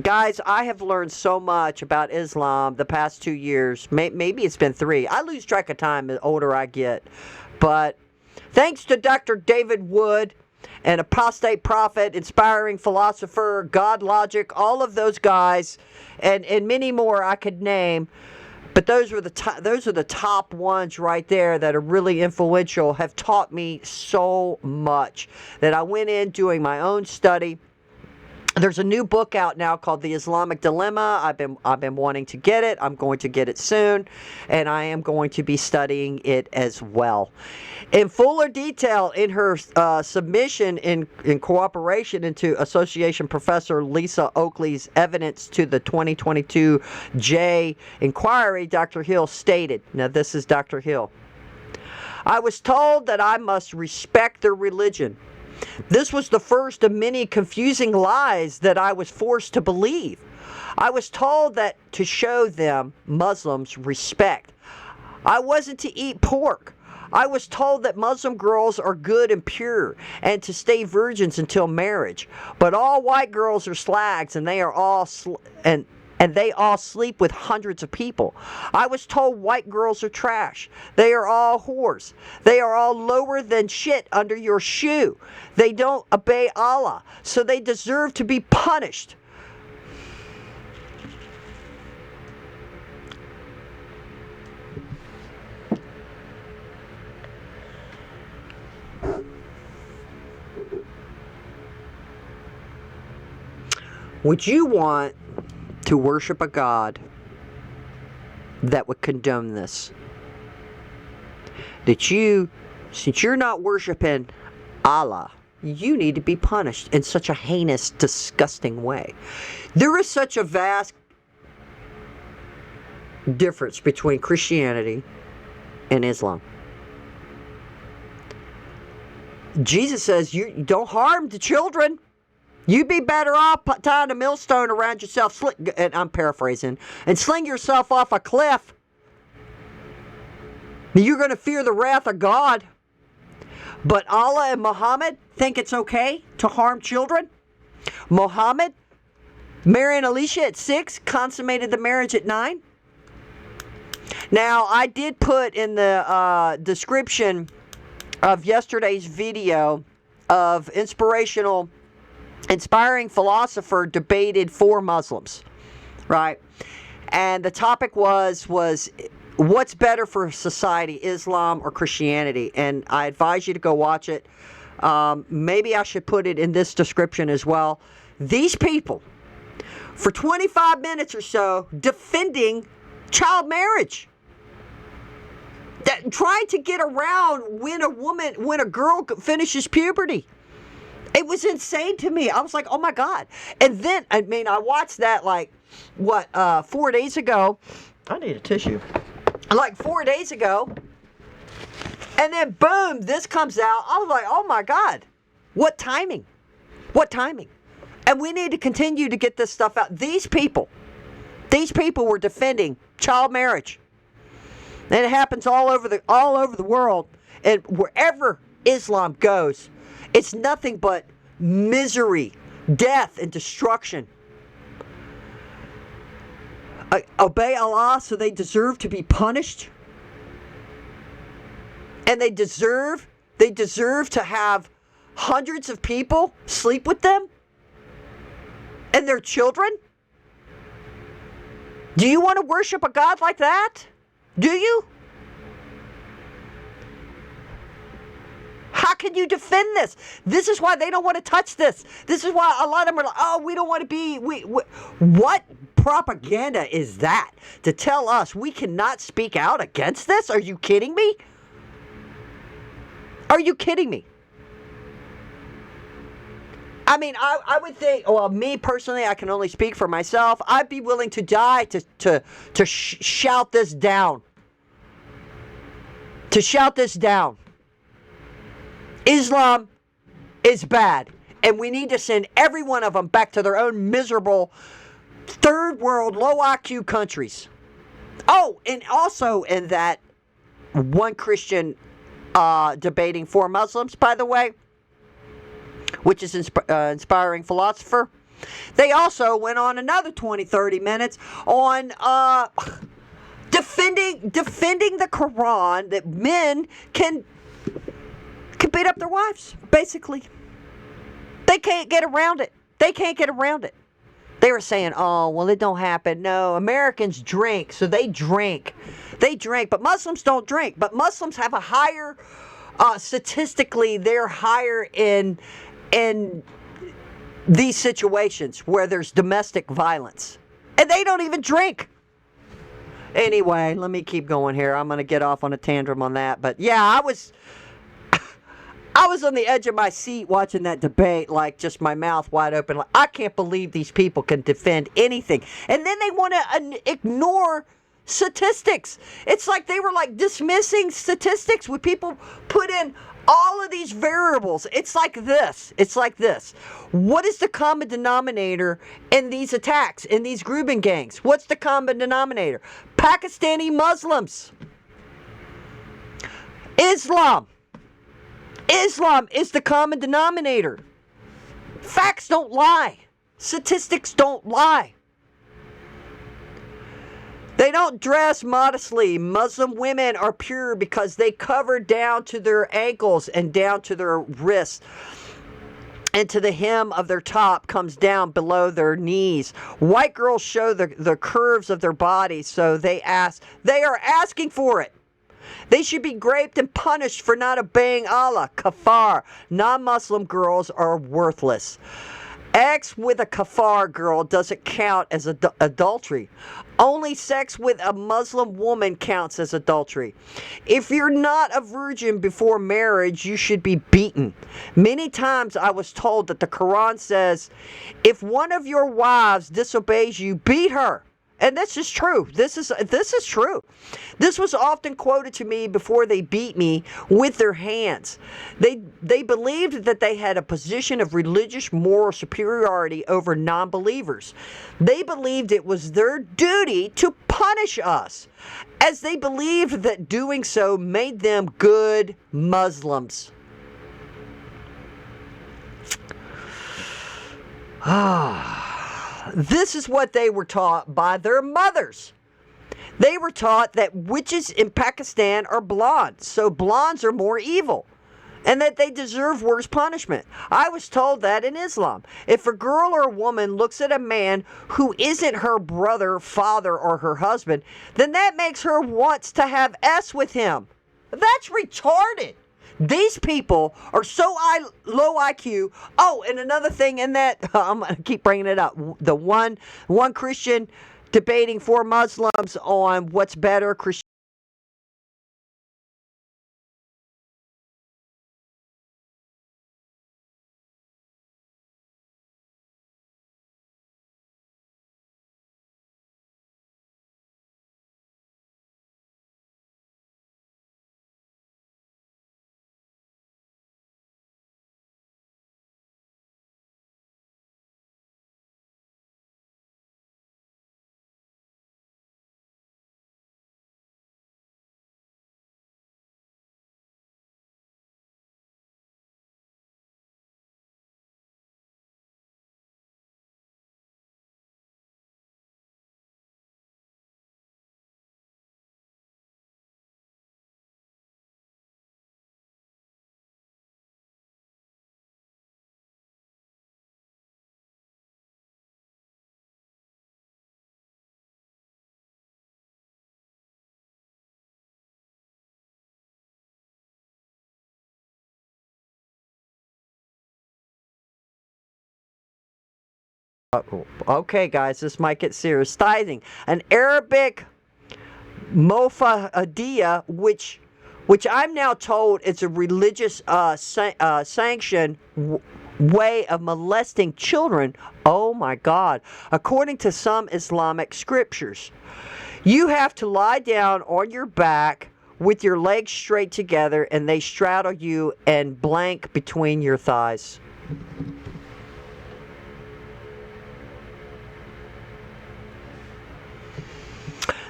Guys, I have learned so much about Islam the past 2 years. Maybe it's been 3. I lose track of time the older I get. But thanks to Dr. David Wood, an apostate prophet, inspiring philosopher, God Logic, all of those guys, and many more I could name. But those are the top ones right there that are really influential, have taught me so much that I went in doing my own study. There's a new book out now called The Islamic Dilemma. I've been wanting to get it. I'm going to get it soon, and I am going to be studying it as well. In fuller detail, in her submission in cooperation into Association Professor Lisa Oakley's evidence to the 2022 J inquiry, Dr. Hill stated, now this is Dr. Hill, I was told that I must respect their religion. This was the first of many confusing lies that I was forced to believe. I was told that to show them, Muslims, respect. I wasn't to eat pork. I was told that Muslim girls are good and pure and to stay virgins until marriage. But all white girls are slags and they are all and they all sleep with hundreds of people. I was told white girls are trash. They are all whores. They are all lower than shit under your shoe. They don't obey Allah, so they deserve to be punished. Would you want to worship a God that would condone this? That since you're not worshiping Allah, you need to be punished in such a heinous, disgusting way. There is such a vast difference between Christianity and Islam. Jesus says, you don't harm the children. You'd be better off tying a millstone around yourself, and I'm paraphrasing, and sling yourself off a cliff. You're going to fear the wrath of God. But Allah and Muhammad think it's okay to harm children. Muhammad, marrying Alicia at 6, consummated the marriage at 9. Now, I did put in the description of yesterday's video of inspiring philosopher debated 4 Muslims, right? And the topic was what's better for society, Islam or Christianity? And I advise you to go watch it. Maybe I should put it in this description as well. These people, for 25 minutes or so, defending child marriage. Trying to get around when a girl finishes puberty. It was insane to me. I was like, oh my God. And then, I watched that 4 days ago. I need a tissue. 4 days ago. And then boom, this comes out. I was like, oh my God. What timing? What timing? And we need to continue to get this stuff out. These people were defending child marriage. And it happens all over the world. And wherever Islam goes, it's nothing but misery, death, and destruction. Obey Allah, so they deserve to be punished. And they deserve to have hundreds of people sleep with them and their children. Do you want to worship a God like that? Do you? How can you defend this? This is why they don't want to touch this. This is why a lot of them are like, oh, we don't want to be... What propaganda is that? To tell us we cannot speak out against this? Are you kidding me? Are you kidding me? I would think, well, me personally, I can only speak for myself. I'd be willing to die to shout this down. To shout this down. Islam is bad, and we need to send every one of them back to their own miserable third world, low IQ countries. Oh, and also in that one Christian debating four Muslims, by the way, which is inspiring philosopher. They also went on another 20, 30 minutes on defending the Quran, that men can beat up their wives, basically. They can't get around it. They were saying, oh, well, it don't happen. No, Americans drink, so they drink. But Muslims don't drink. But Muslims have a higher, statistically, they're higher in these situations where there's domestic violence. And they don't even drink. Anyway, let me keep going here. I'm going to get off on a tantrum on that. But yeah, I was on the edge of my seat watching that debate, like just my mouth wide open. Like, I can't believe these people can defend anything. And then they want to ignore statistics. It's like they were like dismissing statistics when people put in all of these variables. It's like this. What is the common denominator in these attacks, in these grooming gangs? What's the common denominator? Pakistani Muslims. Islam is the common denominator. Facts don't lie. Statistics don't lie. They don't dress modestly. Muslim women are pure because they cover down to their ankles and down to their wrists. And to the hem of their top comes down below their knees. White girls show the curves of their bodies, so they are asking for it. They should be raped and punished for not obeying Allah. Kafar. Non-Muslim girls are worthless. Sex with a kafar girl doesn't count as adultery. Only sex with a Muslim woman counts as adultery. If you're not a virgin before marriage, you should be beaten. Many times I was told that the Quran says, if one of your wives disobeys you, beat her. And this is true. This is true. This was often quoted to me before they beat me with their hands. They believed that they had a position of religious moral superiority over non-believers. They believed it was their duty to punish us, as they believed that doing so made them good Muslims. This is what they were taught by their mothers. They were taught that witches in Pakistan are blonde, so blondes are more evil, and that they deserve worse punishment. I was told that in Islam. If a girl or a woman looks at a man who isn't her brother, father, or her husband, then that makes her want to have sex with him. That's retarded. These people are so low IQ. Oh, and another thing in that, I'm going to keep bringing it up. The one Christian debating 4 Muslims on what's better, Christian. Okay, guys, this might get serious. Tithing, an Arabic mofadia, which I'm now told is a religious sanction way of molesting children. Oh my God! According to some Islamic scriptures, you have to lie down on your back with your legs straight together, and they straddle you and blank between your thighs.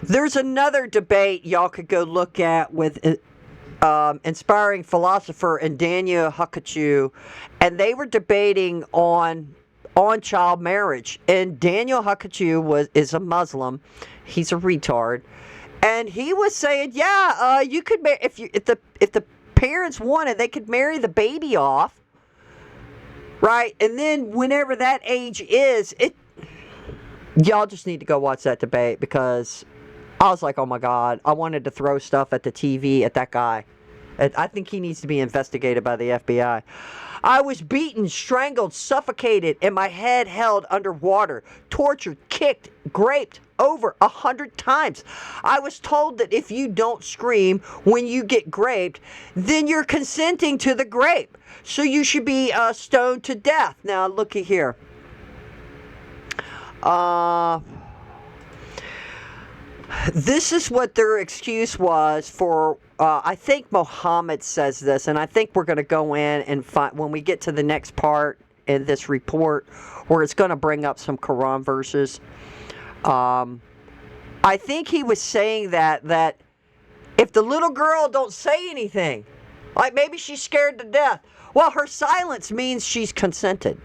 There's another debate y'all could go look at with inspiring philosopher and Daniel Hakkachu, and they were debating on child marriage. And Daniel Hakkachu is a Muslim. He's a retard, and he was saying, yeah, you could if the parents wanted, they could marry the baby off, right? And then whenever that age is, y'all just need to go watch that debate, because I was like, oh my God, I wanted to throw stuff at the TV at that guy. I think he needs to be investigated by the FBI. I was beaten, strangled, suffocated, and my head held underwater, tortured, kicked, raped over 100 times. I was told that if you don't scream when you get raped, then you're consenting to the rape. So you should be stoned to death. Now, looky here. This is what their excuse was for, I think Muhammad says this, and I think we're going to go in and find, when we get to the next part in this report, where it's going to bring up some Quran verses. I think he was saying that if the little girl don't say anything, like maybe she's scared to death, well, her silence means she's consented.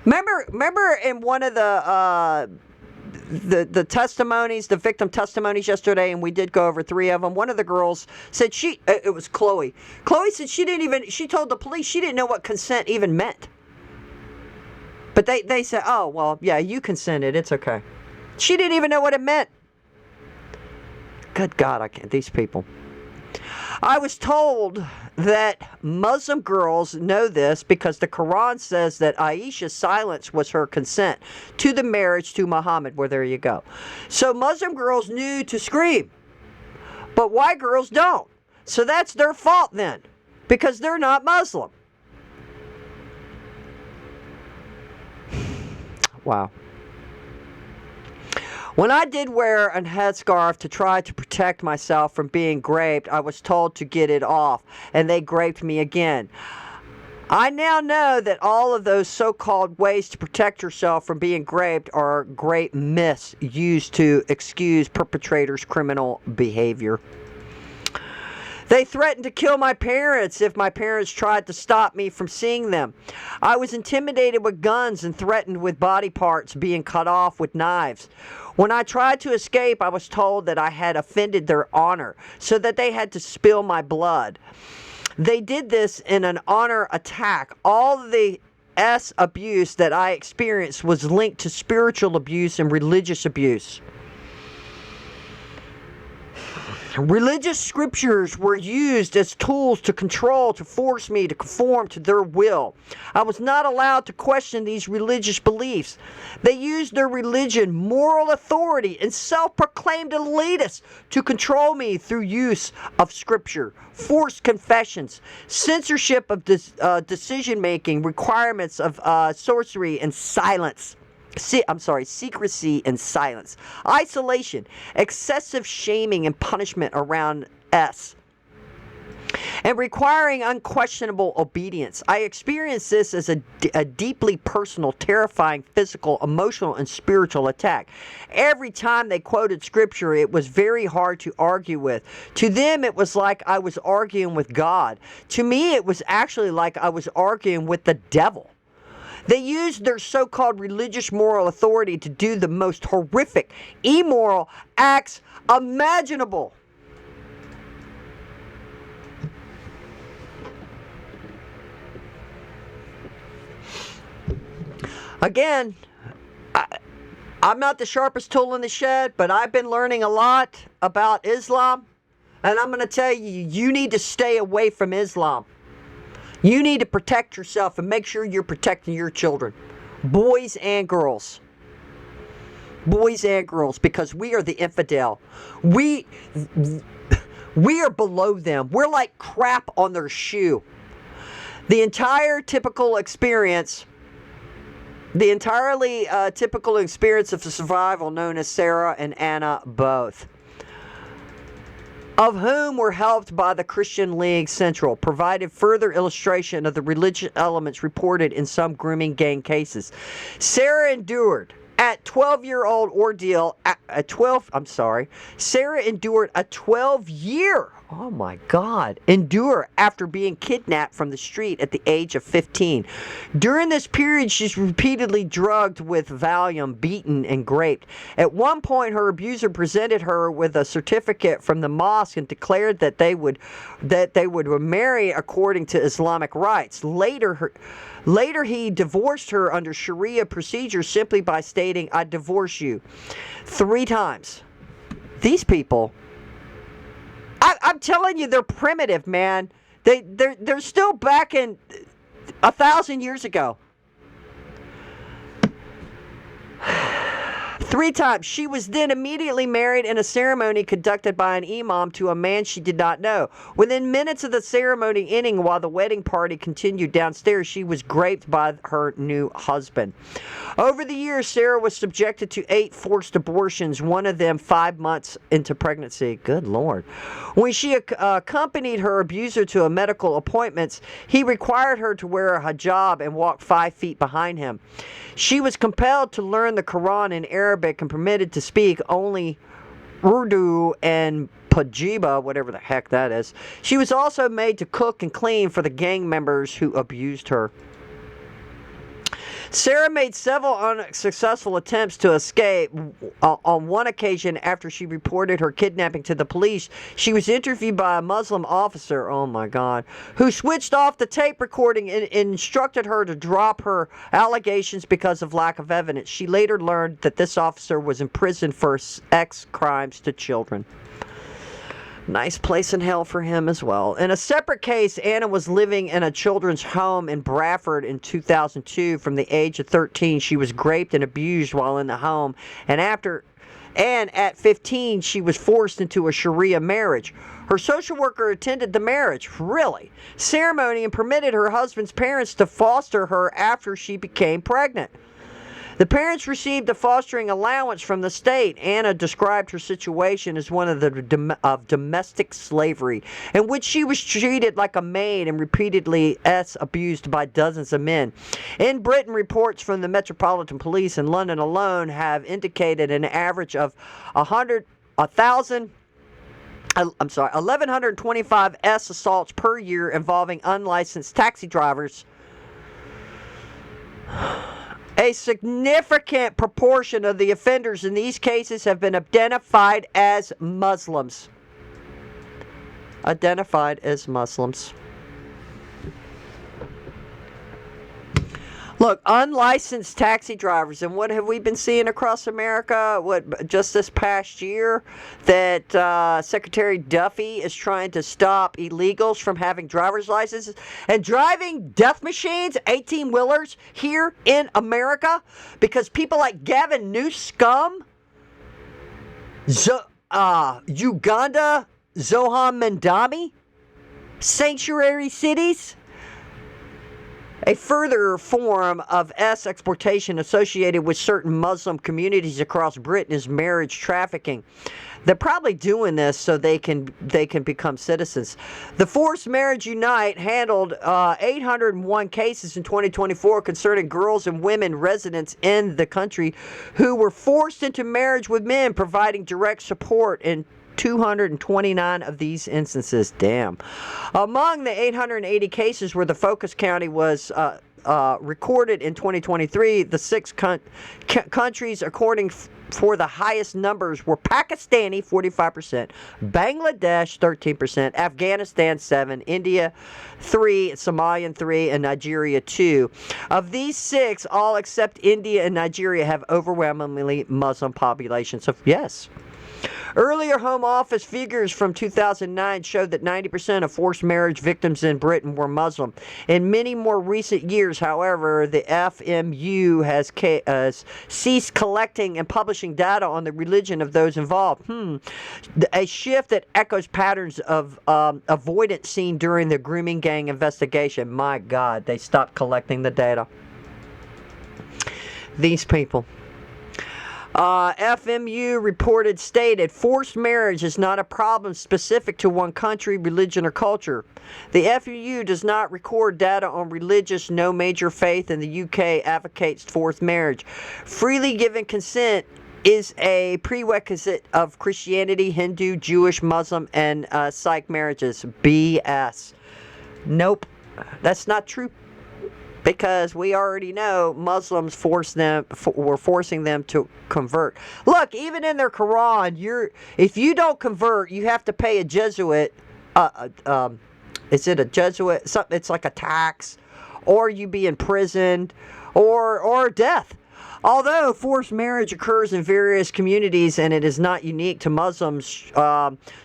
Remember in one of the testimonies, the victim testimonies yesterday, and we did go over 3 of them. One of the girls said it was Chloe. Chloe said she told the police she didn't know what consent even meant. But they said, oh, well, yeah, you consented, it's okay. She didn't even know what it meant. Good God, I can't, these people. I was told that Muslim girls know this because the Quran says that Aisha's silence was her consent to the marriage to Muhammad. Well, there you go. So Muslim girls knew to scream, but white girls don't. So that's their fault then, because they're not Muslim. Wow. When I did wear a headscarf to try to protect myself from being raped, I was told to get it off, and they raped me again. I now know that all of those so-called ways to protect yourself from being raped are great myths used to excuse perpetrators' criminal behavior. They threatened to kill my parents if my parents tried to stop me from seeing them. I was intimidated with guns and threatened with body parts being cut off with knives. When I tried to escape, I was told that I had offended their honor, so that they had to spill my blood. They did this in an honor attack. All the abuse that I experienced was linked to spiritual abuse and religious abuse. Religious scriptures were used as tools to control, to force me to conform to their will. I was not allowed to question these religious beliefs. They used their religion, moral authority, and self-proclaimed elitists to control me through use of scripture, forced confessions, censorship of decision-making, requirements of sorcery and silence. Secrecy and silence. Isolation, excessive shaming and punishment around us, and requiring unquestionable obedience. I experienced this as a deeply personal, terrifying, physical, emotional, and spiritual attack. Every time they quoted scripture, it was very hard to argue with. To them, it was like I was arguing with God. To me, it was actually like I was arguing with the devil. They used their so-called religious moral authority to do the most horrific, immoral acts imaginable. Again, I'm not the sharpest tool in the shed, but I've been learning a lot about Islam, and I'm going to tell you, you need to stay away from Islam. You need to protect yourself and make sure you're protecting your children. Boys and girls. Boys and girls, because we are the infidel. We are below them. We're like crap on their shoe. The entirely typical experience of the survival known as Sarah and Anna both, of whom were helped by the Christian League Central, provided further illustration of the religious elements reported in some grooming gang cases. Sarah endured Sarah endured a 12-year, endure after being kidnapped from the street at the age of 15. During this period, she's repeatedly drugged with Valium, beaten, and raped. At one point, her abuser presented her with a certificate from the mosque and declared that they would marry according to Islamic rites. Later, he divorced her under Sharia procedure simply by stating, "I divorce you," 3 times. These people, I'm telling you, they're primitive, man. They're still back in 1,000 years ago. 3 times. She was then immediately married in a ceremony conducted by an imam to a man she did not know. Within minutes of the ceremony ending, while the wedding party continued downstairs, she was raped by her new husband. Over the years, Sarah was subjected to 8 forced abortions, one of them 5 months into pregnancy. Good Lord. When she accompanied her abuser to medical appointments, he required her to wear a hijab and walk 5 feet behind him. She was compelled to learn the Quran in Arabic and permitted to speak only Urdu and Pajiba, whatever the heck that is. She was also made to cook and clean for the gang members who abused her. Sarah made several unsuccessful attempts to escape. On one occasion, after she reported her kidnapping to the police, she was interviewed by a Muslim officer, who switched off the tape recording and instructed her to drop her allegations because of lack of evidence. She later learned that this officer was imprisoned for sex crimes to children. Nice place in hell for him as well. In a separate case, Anna was living in a children's home in Bradford in 2002. From the age of 13, she was raped and abused while in the home. And at 15, she was forced into a Sharia marriage. Her social worker attended the marriage, ceremony and permitted her husband's parents to foster her after she became pregnant. The parents received a fostering allowance from the state. Anna described her situation as one of domestic slavery, in which she was treated like a maid and repeatedly abused by dozens of men. In Britain, reports from the Metropolitan Police in London alone have indicated an average of 1,125 assaults per year involving unlicensed taxi drivers. A significant proportion of the offenders in these cases have been identified as Muslims. Look, unlicensed taxi drivers, and what have we been seeing across America? What, just this past year, that Secretary Duffy is trying to stop illegals from having driver's licenses and driving death machines, 18-wheelers, here in America, because people like Gavin Newsom, Uganda, Zohan Mandami, sanctuary cities. A further form of exploitation associated with certain Muslim communities across Britain is marriage trafficking. They're probably doing this so they can become citizens. The Forced Marriage Unite handled 801 cases in 2024 concerning girls and women residents in the country who were forced into marriage with men, providing direct support in 229 of these instances. Damn. Among the 880 cases where the focus county was recorded in 2023, the six countries according for the highest numbers were Pakistani, 45%, Bangladesh, 13%, Afghanistan, 7%, India, 3%, Somalia, 3%, and Nigeria, 2%. Of these 6, all except India and Nigeria have overwhelmingly Muslim populations. So, yes. Earlier Home Office figures from 2009 showed that 90% of forced marriage victims in Britain were Muslim. In many more recent years, however, the FMU has ceased collecting and publishing data on the religion of those involved. A shift that echoes patterns of avoidance seen during the grooming gang investigation. My God, they stopped collecting the data. These people. FMU stated, forced marriage is not a problem specific to one country, religion, or culture. The FMU does not record data on religious. No major faith in the UK advocates forced marriage. Freely given consent is a prerequisite of Christianity, Hindu, Jewish, Muslim, and Sikh marriages. BS. Nope, that's not true. Because we already know Muslims were forcing them to convert. Look, even in their Quran, if you don't convert, you have to pay a Jesuit. Is it a Jesuit? It's like a tax, or you be imprisoned, or death. Although forced marriage occurs in various communities and it is not unique to Muslims,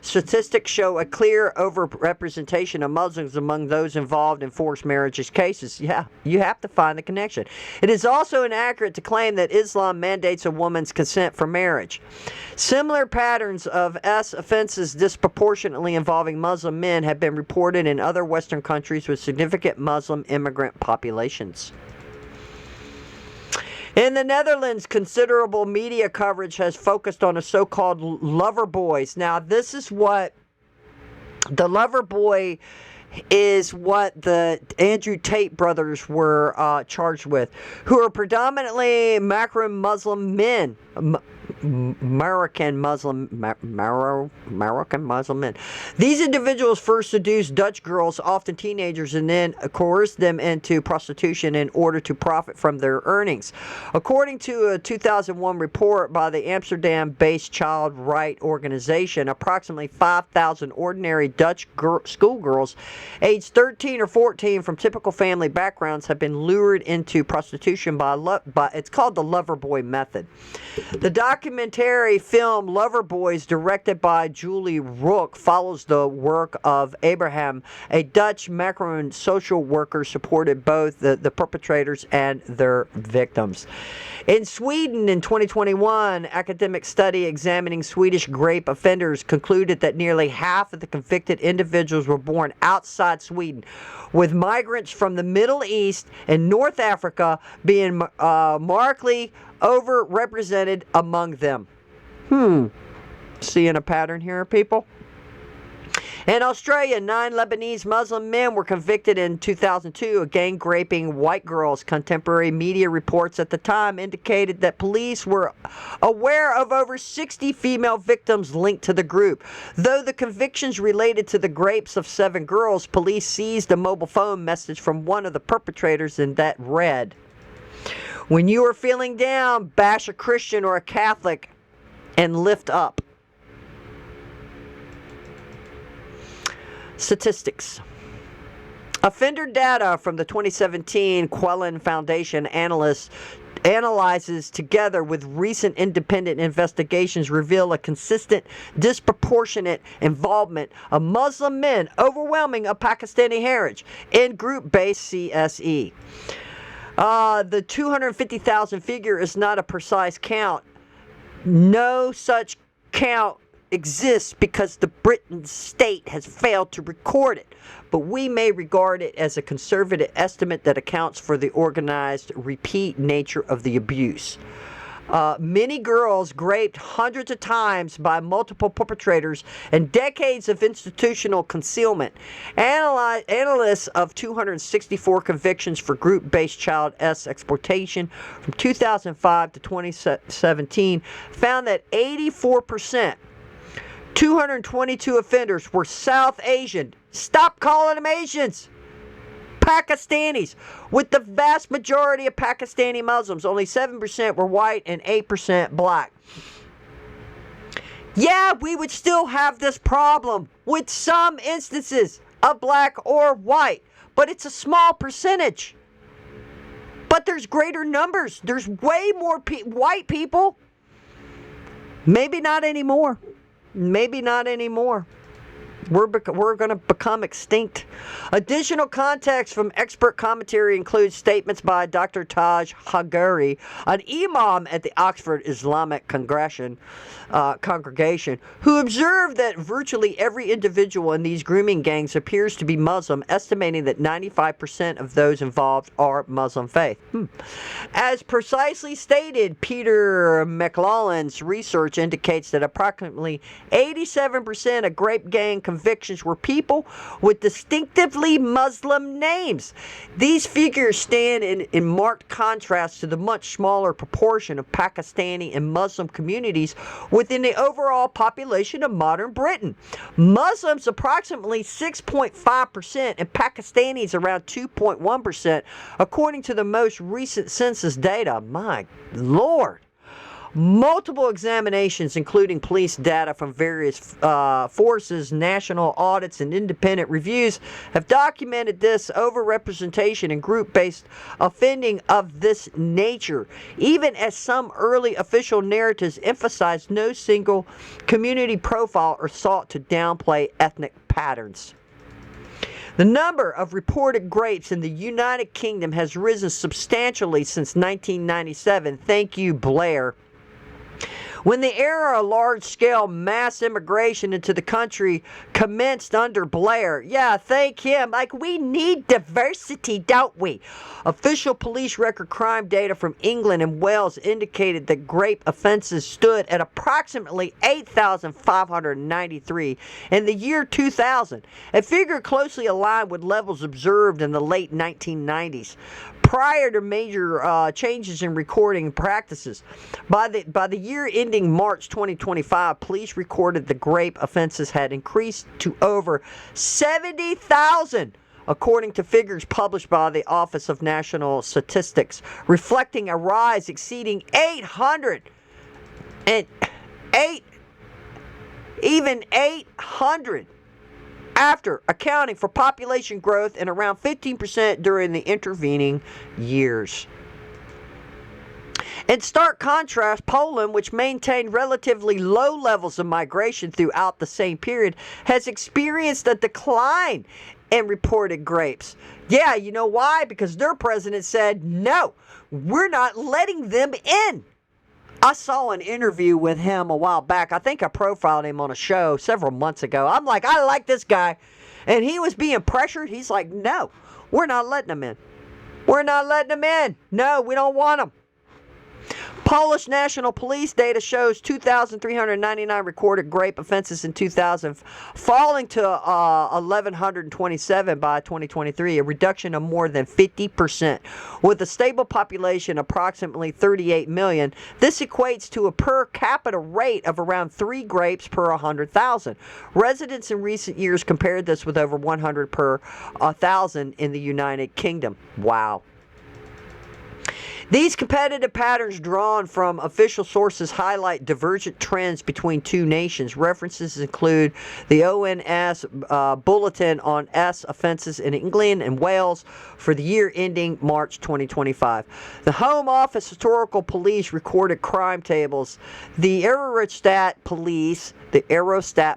statistics show a clear overrepresentation of Muslims among those involved in forced marriage cases. Yeah, you have to find the connection. It is also inaccurate to claim that Islam mandates a woman's consent for marriage. Similar patterns of offenses disproportionately involving Muslim men have been reported in other Western countries with significant Muslim immigrant populations. In the Netherlands, considerable media coverage has focused on the so-called lover boys. Now, this is what the lover boy is what the Andrew Tate brothers were charged with, who are predominantly Muslim men. Moroccan Muslim men. These individuals first seduced Dutch girls, often teenagers, and then coerced them into prostitution in order to profit from their earnings. According to a 2001 report by the Amsterdam-based child right organization, approximately 5,000 ordinary Dutch schoolgirls aged 13 or 14 from typical family backgrounds have been lured into prostitution by it's called the lover boy method. The documentary film Lover Boys, directed by Julie Rook, follows the work of Abraham, a Dutch Macaroon social worker, supported both the perpetrators and their victims. In Sweden in 2021, academic study examining Swedish rape offenders concluded that nearly half of the convicted individuals were born outside Sweden, with migrants from the Middle East and North Africa being markedly overrepresented among them. Seeing a pattern here, people? In Australia, 9 Lebanese Muslim men were convicted in 2002 of gang raping white girls. Contemporary media reports at the time indicated that police were aware of over 60 female victims linked to the group. Though the convictions related to the rapes of 7 girls, police seized a mobile phone message from one of the perpetrators, and that read, "When you are feeling down, bash a Christian or a Catholic and lift up." Statistics. Offender data from the 2017 Quellen Foundation analyzes together with recent independent investigations reveal a consistent, disproportionate involvement of Muslim men, overwhelming of Pakistani heritage, in group-based CSE. The 250,000 figure is not a precise count. No such count exists because the Britain state has failed to record it, but we may regard it as a conservative estimate that accounts for the organized, repeat nature of the abuse. Many girls raped hundreds of times by multiple perpetrators and decades of institutional concealment. Analysts of 264 convictions for group-based child exploitation from 2005 to 2017 found that 84%, 222 offenders were South Asian. Stop calling them Asians. Pakistanis, with the vast majority of Pakistani Muslims. Only 7% were white and 8% black. Yeah, we would still have this problem with some instances of black or white, but it's a small percentage. But there's greater numbers. There's way more white people. Maybe not anymore. Maybe not anymore. We're going to become extinct. Additional context from expert commentary includes statements by Dr. Tash Hagari, an imam at the Oxford Islamic Congregation, who observed that virtually every individual in these grooming gangs appears to be Muslim, estimating that 95% of those involved are Muslim faith. As precisely stated, Peter McLaughlin's research indicates that approximately 87% of grape gang convictions were people with distinctively Muslim names. These figures stand in marked contrast to the much smaller proportion of Pakistani and Muslim communities within the overall population of modern Britain. Muslims approximately 6.5% and Pakistanis around 2.1%, according to the most recent census data. My Lord. Multiple examinations, including police data from various forces, national audits, and independent reviews, have documented this overrepresentation in group-based offending of this nature, even as some early official narratives emphasized no single community profile or sought to downplay ethnic patterns. The number of reported grapes in the United Kingdom has risen substantially since 1997. Thank you, Blair. When the era of large-scale mass immigration into the country commenced under Blair, yeah, thank him. Like, we need diversity, don't we? Official police record crime data from England and Wales indicated that grape offenses stood at approximately 8,593 in the year 2000, a figure closely aligned with levels observed in the late 1990s. Prior to major changes in recording practices. By the year ending March 2025, police recorded the grape offenses had increased to over 70,000, according to figures published by the Office of National Statistics, reflecting a rise exceeding 800 after accounting for population growth and around 15% during the intervening years. In stark contrast, Poland, which maintained relatively low levels of migration throughout the same period, has experienced a decline in reported grapes. Yeah, you know why? Because their president said, no, we're not letting them in. I saw an interview with him a while back. I think I profiled him on a show several months ago. I'm like, I like this guy. And he was being pressured. He's like, no, we're not letting him in. We're not letting him in. No, we don't want him. Polish National Police data shows 2,399 recorded grape offenses in 2000, falling to 1,127 by 2023, a reduction of more than 50%. With a stable population approximately 38 million, this equates to a per capita rate of around 3 grapes per 100,000. Residents in recent years compared this with over 100 per 1,000 in the United Kingdom. Wow. These competitive patterns drawn from official sources highlight divergent trends between two nations. References include the ONS Bulletin on S offences in England and Wales for the year ending March 2025. The Home Office Historical Police recorded crime tables. The Eurostat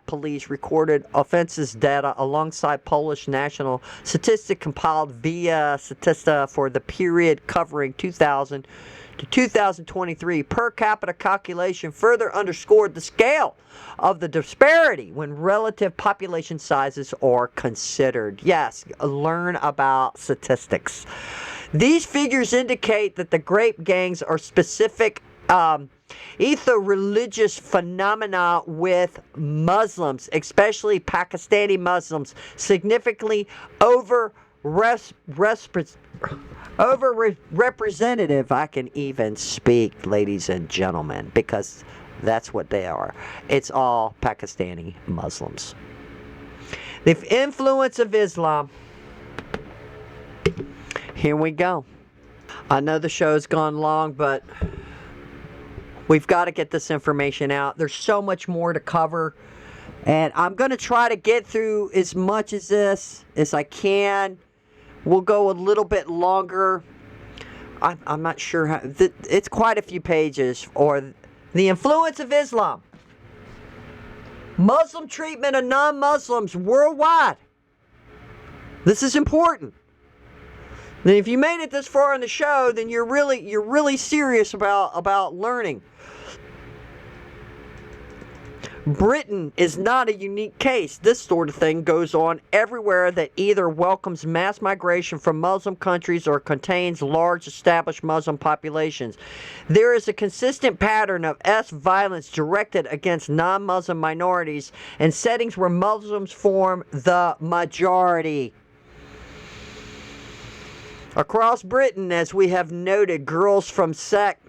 Police recorded offences data alongside Polish national statistic compiled via Statista for the period covering 2000 to 2023. Per capita calculation further underscored the scale of the disparity when relative population sizes are considered. Yes, learn about statistics. These figures indicate that the grape gangs are specific religious phenomena with Muslims, especially Pakistani Muslims, significantly representative. I can even speak, ladies and gentlemen, because that's what they are. It's all Pakistani Muslims. The influence of Islam. Here we go. I know the show's gone long, but we've got to get this information out. There's so much more to cover, and I'm going to try to get through as much of this as I can. We'll go a little bit longer. I'm not sure how. It's quite a few pages. Or the influence of Islam. Muslim treatment of non-Muslims worldwide. This is important. And if you made it this far in the show, then you're really serious about learning. Britain is not a unique case. This sort of thing goes on everywhere that either welcomes mass migration from Muslim countries or contains large established Muslim populations. There is a consistent pattern of violence directed against non-Muslim minorities in settings where Muslims form the majority. Across Britain, as we have noted, girls from sect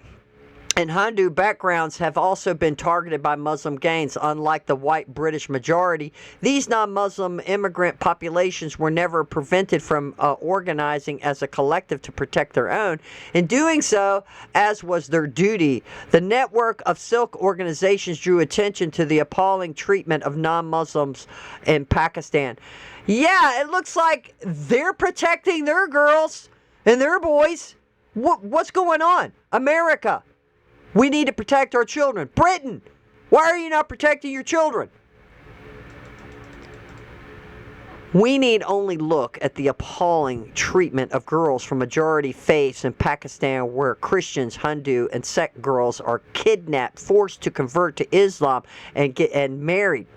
and Hindu backgrounds have also been targeted by Muslim gangs. Unlike the white British majority, these non-Muslim immigrant populations were never prevented from organizing as a collective to protect their own. In doing so, as was their duty, the network of Silk organizations drew attention to the appalling treatment of non-Muslims in Pakistan. Yeah, it looks like they're protecting their girls and their boys. What's going on? America. We need to protect our children. Britain, why are you not protecting your children? We need only look at the appalling treatment of girls from majority faiths in Pakistan, where Christians, Hindu, and sect girls are kidnapped, forced to convert to Islam, and married.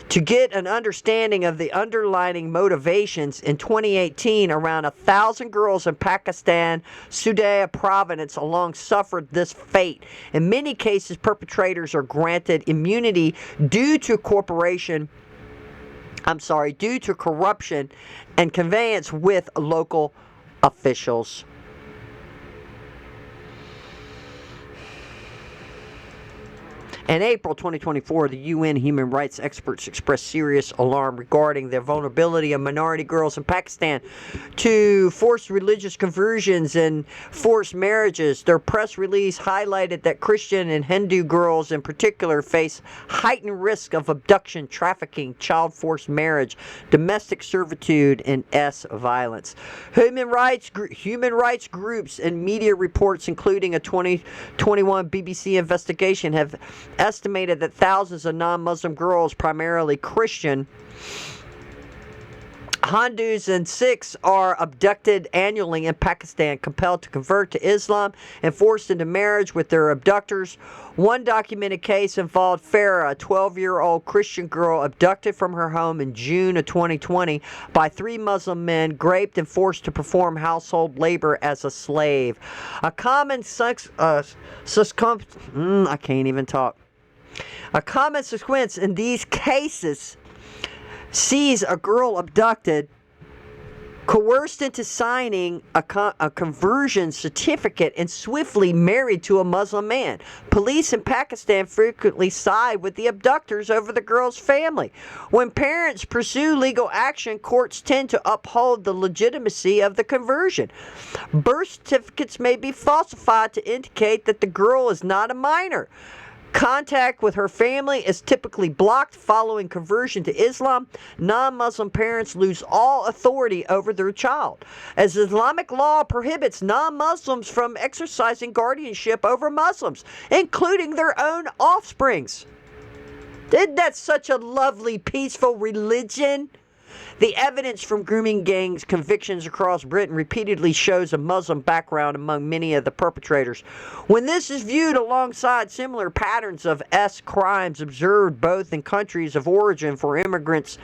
To get an understanding of the underlying motivations, in 2018, around 1,000 girls in Pakistan, Sudaya province alone suffered this fate. In many cases, perpetrators are granted immunity due to corruption and connivance with local officials. In April 2024, the UN human rights experts expressed serious alarm regarding the vulnerability of minority girls in Pakistan to forced religious conversions and forced marriages. Their press release highlighted that Christian and Hindu girls in particular face heightened risk of abduction, trafficking, child forced marriage, domestic servitude, and violence. Human rights groups and media reports, including a 2021 BBC investigation, have estimated that thousands of non-Muslim girls, primarily Christian, Hindus, and Sikhs are abducted annually in Pakistan, compelled to convert to Islam, and forced into marriage with their abductors. One documented case involved Farah, a 12-year-old Christian girl abducted from her home in June of 2020 by 3 Muslim men, raped and forced to perform household labor as a slave. A common sequence in these cases sees a girl abducted, coerced into signing a conversion certificate and swiftly married to a Muslim man. Police in Pakistan frequently side with the abductors over the girl's family. When parents pursue legal action, courts tend to uphold the legitimacy of the conversion. Birth certificates may be falsified to indicate that the girl is not a minor. Contact with her family is typically blocked following conversion to Islam. Non-Muslim parents lose all authority over their child, as Islamic law prohibits non-Muslims from exercising guardianship over Muslims, including their own offsprings. Isn't that such a lovely, peaceful religion? The evidence from grooming gangs convictions across Britain repeatedly shows a Muslim background among many of the perpetrators. When this is viewed alongside similar patterns of crimes observed both in countries of origin for immigrants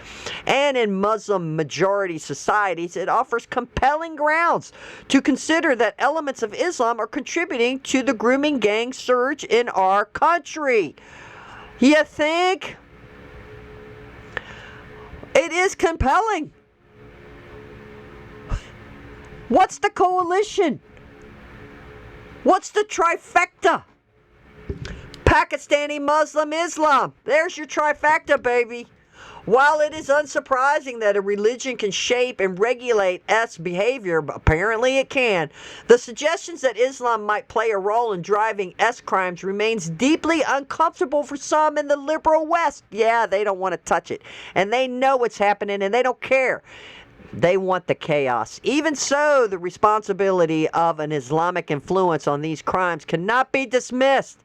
and in Muslim-majority societies, it offers compelling grounds to consider that elements of Islam are contributing to the grooming gang surge in our country. You think? It is compelling. What's the coalition? What's the trifecta? Pakistani Muslim Islam. There's your trifecta, baby. While it is unsurprising that a religion can shape and regulate behavior, apparently it can, the suggestions that Islam might play a role in driving crimes remains deeply uncomfortable for some in the liberal West. Yeah, they don't want to touch it. And they know what's happening and they don't care. They want the chaos. Even so, the responsibility of an Islamic influence on these crimes cannot be dismissed.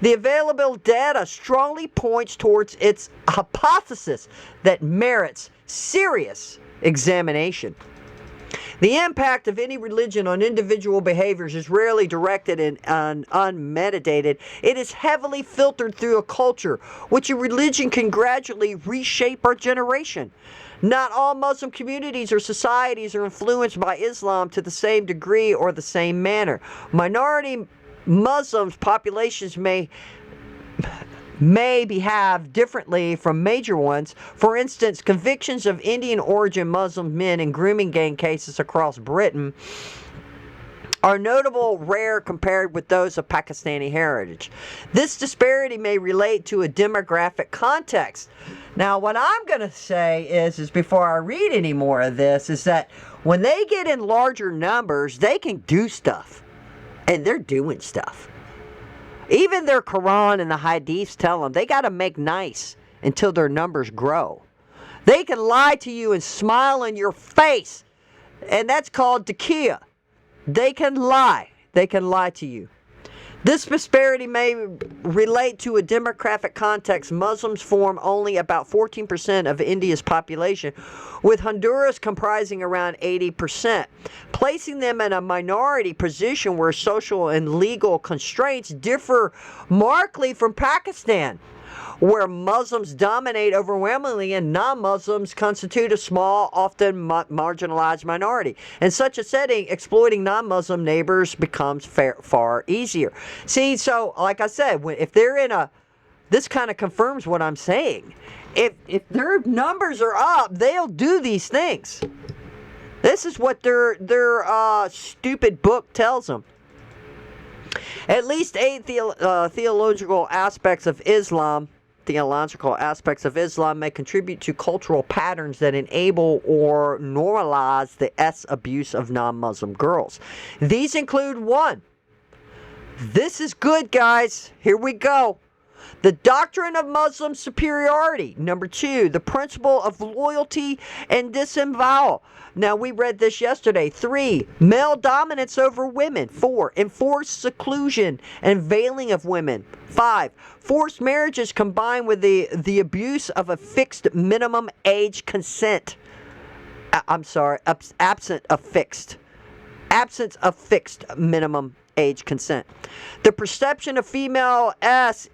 The available data strongly points towards its hypothesis that merits serious examination. The impact of any religion on individual behaviors is rarely directed and unmediated. It is heavily filtered through a culture, which a religion can gradually reshape our generation. Not all Muslim communities or societies are influenced by Islam to the same degree or the same manner. Minority Muslims populations may behave differently from major ones. For instance, convictions of Indian origin Muslim men in grooming gang cases across Britain are notable rare compared with those of Pakistani heritage. This disparity may relate to a demographic context. Now, what I'm going to say is before I read any more of this, is that when they get in larger numbers, they can do stuff. And they're doing stuff. Even their Quran and the Hadiths tell them they got to make nice until their numbers grow. They can lie to you and smile in your face. And that's called taqiyya. They can lie. They can lie to you. This disparity may relate to a demographic context. Muslims form only about 14% of India's population, with Honduras comprising around 80%, placing them in a minority position where social and legal constraints differ markedly from Pakistan, where Muslims dominate overwhelmingly and non-Muslims constitute a small, often marginalized minority. In such a setting, exploiting non-Muslim neighbors becomes far easier. See, so like I said, if they're in this kind of confirms what I'm saying. If their numbers are up, they'll do these things. This is what their stupid book tells them. At least 8 theological aspects of Islam may contribute to cultural patterns that enable or normalize the abuse of non-Muslim girls. These include 1. This is good, guys. Here we go. The doctrine of Muslim superiority. Number 2, the principle of loyalty and disavowal. Now, we read this yesterday. 3, male dominance over women. 4, enforced seclusion and veiling of women. 5, forced marriages combined with the abuse of a fixed minimum age consent. Absence of fixed minimum age consent. The perception of female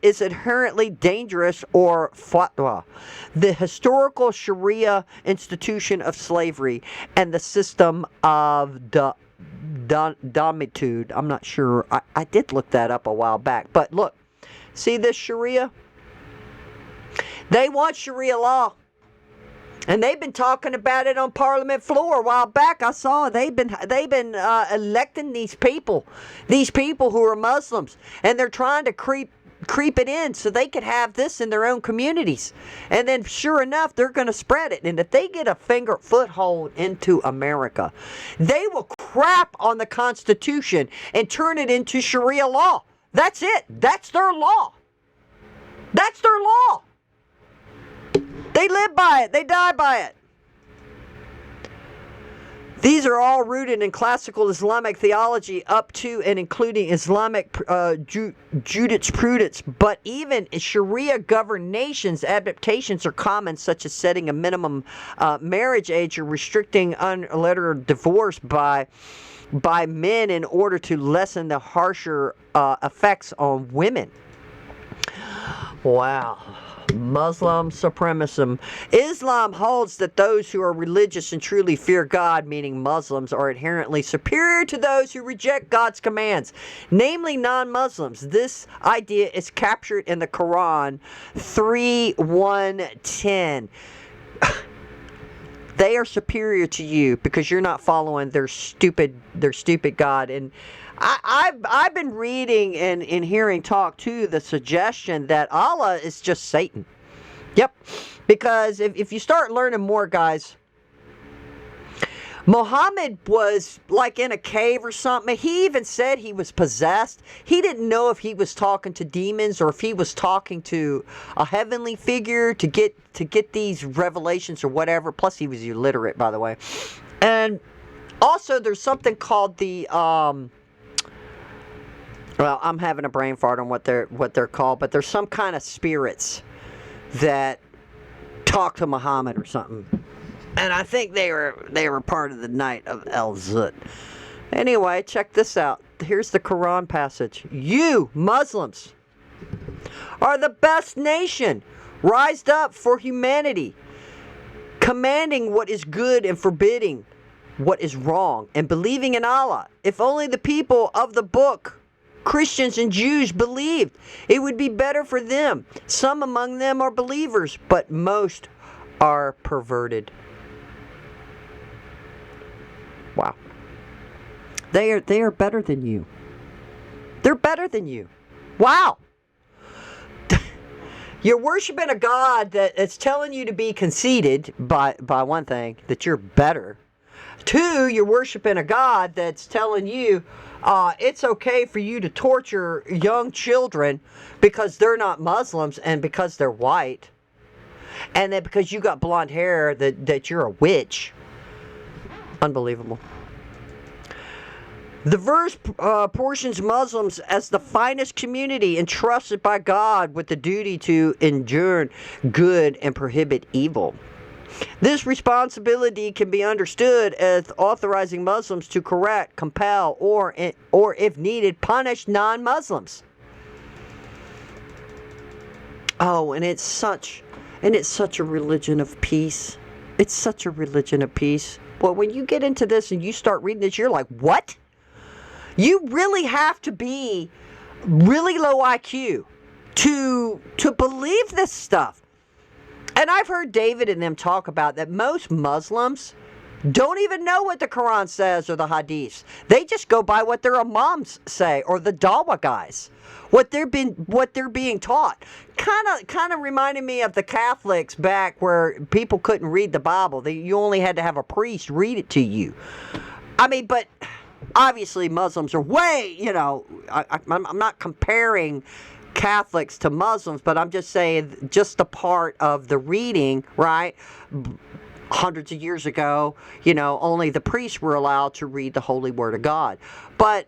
is inherently dangerous or fatwa. The historical Sharia institution of slavery and the system of domitude. I'm not sure. I did look that up a while back. But look, see this Sharia? They want Sharia law. And they've been talking about it on Parliament floor a while back. I saw they've been electing these people who are Muslims, and they're trying to creep it in so they could have this in their own communities. And then sure enough, they're going to spread it. And if they get a foothold into America, they will crap on the Constitution and turn it into Sharia law. That's it. That's their law. That's their law. They live by it. They die by it. These are all rooted in classical Islamic theology up to and including Islamic jurisprudence. But even Sharia-governed nations, adaptations are common, such as setting a minimum marriage age or restricting unlettered divorce by men in order to lessen the harsher effects on women. Wow. Muslim supremacism. Islam holds that those who are religious and truly fear God, meaning Muslims, are inherently superior to those who reject God's commands, namely non-Muslims. This idea is captured in the Quran 3:1-10. They are superior to you because you're not following their stupid God. And I've been reading and hearing talk too, the suggestion that Allah is just Satan. Yep. Because if you start learning more, guys, Muhammad was like in a cave or something. He even said he was possessed. He didn't know if he was talking to demons or if he was talking to a heavenly figure to get these revelations or whatever. Plus he was illiterate, by the way. And also there's something called the well, I'm having a brain fart on what they're called, but there's some kind of spirits that talk to Muhammad or something. And I think they were part of the Night of El-Zut. Anyway, check this out. Here's the Quran passage. You, Muslims, are the best nation, rised up for humanity, commanding what is good and forbidding what is wrong, and believing in Allah. If only the people of the book, Christians and Jews, believed, it would be better for them. Some among them are believers, but most are perverted. Wow. They are better than you. They're better than you. Wow. You're worshiping a God that's telling you to be conceited by one thing, that you're better. Two, you're worshiping a God that's telling you it's okay for you to torture young children because they're not Muslims and because they're white. And that because you got blonde hair that you're a witch. Unbelievable. The verse portions Muslims as the finest community entrusted by God with the duty to endure good and prohibit evil. This responsibility can be understood as authorizing Muslims to correct, compel, or if needed, punish non-Muslims. Oh, and it's such a religion of peace. It's such a religion of peace. Well, when you get into this and you start reading this, you're like, what? You really have to be really low IQ to believe this stuff. And I've heard David and them talk about that most Muslims don't even know what the Quran says or the Hadiths. They just go by what their imams say or the Dawah guys, what they're being taught. Kind of reminded me of the Catholics back where people couldn't read the Bible. You only had to have a priest read it to you. I mean, but obviously Muslims are way, I'm not comparing Catholics to Muslims, but I'm just saying just a part of the reading, right? Hundreds of years ago, only the priests were allowed to read the Holy Word of God. But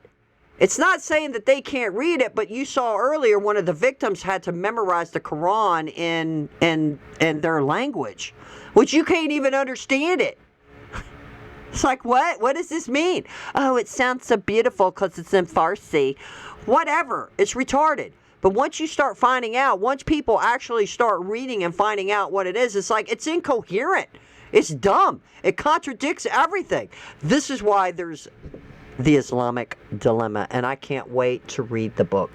it's not saying that they can't read it, but you saw earlier one of the victims had to memorize the Quran in their language, which you can't even understand it. It's like, what? What does this mean? Oh, it sounds so beautiful because it's in Farsi. Whatever. It's retarded. But once you start finding out, once people actually start reading and finding out what it is, it's like, it's incoherent. It's dumb. It contradicts everything. This is why there's the Islamic dilemma, and I can't wait to read the book.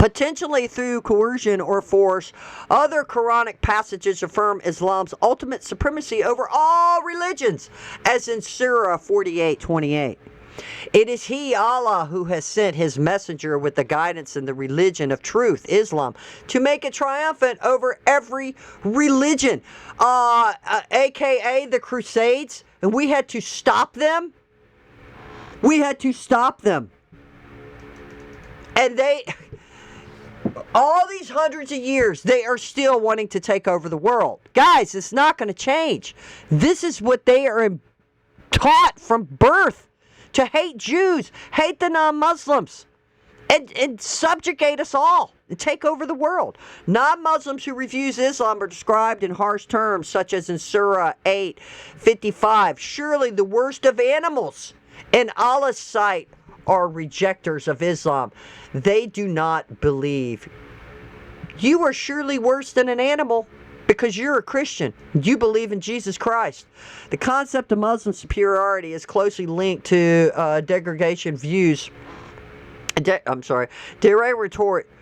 potentially through coercion or force. Other Quranic passages affirm Islam's ultimate supremacy over all religions, as in Surah 48:28. It is He, Allah, who has sent His messenger with the guidance and the religion of truth, Islam, to make it triumphant over every religion, aka the Crusades, and we had to stop them. We had to stop them. And they, all these hundreds of years, they are still wanting to take over the world. Guys, it's not going to change. This is what they are taught from birth. To hate Jews, hate the non-Muslims, and subjugate us all, and take over the world. Non-Muslims who refuse Islam are described in harsh terms, such as in Surah 8:55. Surely the worst of animals in Allah's sight are rejectors of Islam. They do not believe. You are surely worse than an animal, because you're a Christian. You believe in Jesus Christ. The concept of Muslim superiority is closely linked to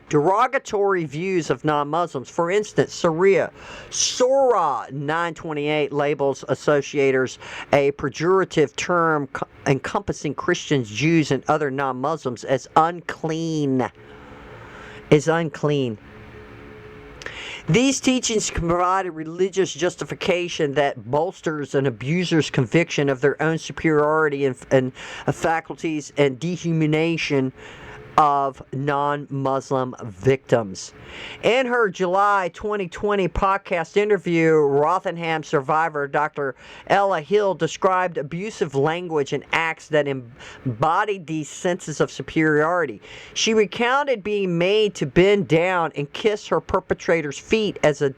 derogatory views of non-Muslims. For instance, Surah 9:28 labels associators a pejorative term encompassing Christians, Jews, and other non-Muslims as unclean. These teachings can provide a religious justification that bolsters an abuser's conviction of their own superiority and faculties and dehumanization of non-Muslim victims. In her July 2020 podcast interview, Rotherham survivor Dr. Ella Hill described abusive language and acts that embodied these senses of superiority. She recounted being made to bend down and kiss her perpetrator's feet as a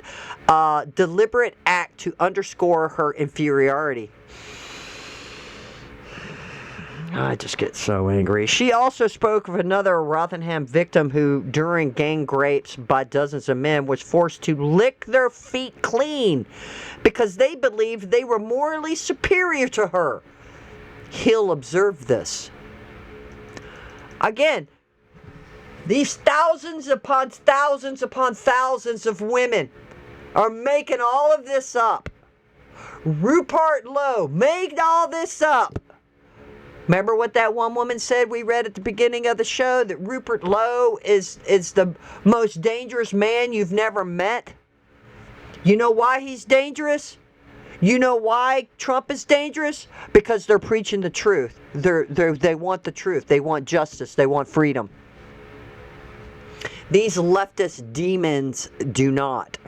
deliberate act to underscore her inferiority. I just get so angry. She also spoke of another Rotherham victim who, during gang rapes by dozens of men, was forced to lick their feet clean because they believed they were morally superior to her. Hill observed this. Again, these thousands upon thousands upon thousands of women are making all of this up. Rupert Lowe made all this up. Remember what that one woman said we read at the beginning of the show? That Rupert Lowe is the most dangerous man you've never met? You know why he's dangerous? You know why Trump is dangerous? Because they're preaching the truth. They want the truth. They want justice. They want freedom. These leftist demons do not.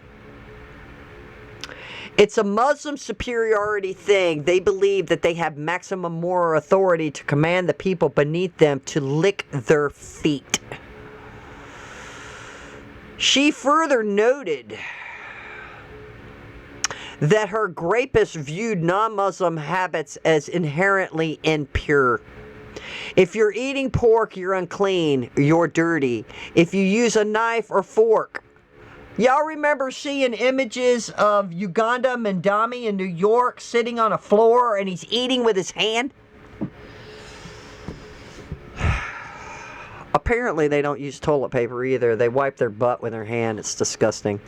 It's a Muslim superiority thing. They believe that they have maximum moral authority to command the people beneath them to lick their feet. She further noted that her rapist viewed non-Muslim habits as inherently impure. If you're eating pork, you're unclean, you're dirty. If you use a knife or fork, y'all remember seeing images of Uganda Mandami in New York sitting on a floor and he's eating with his hand? Apparently they don't use toilet paper either. They wipe their butt with their hand. It's disgusting.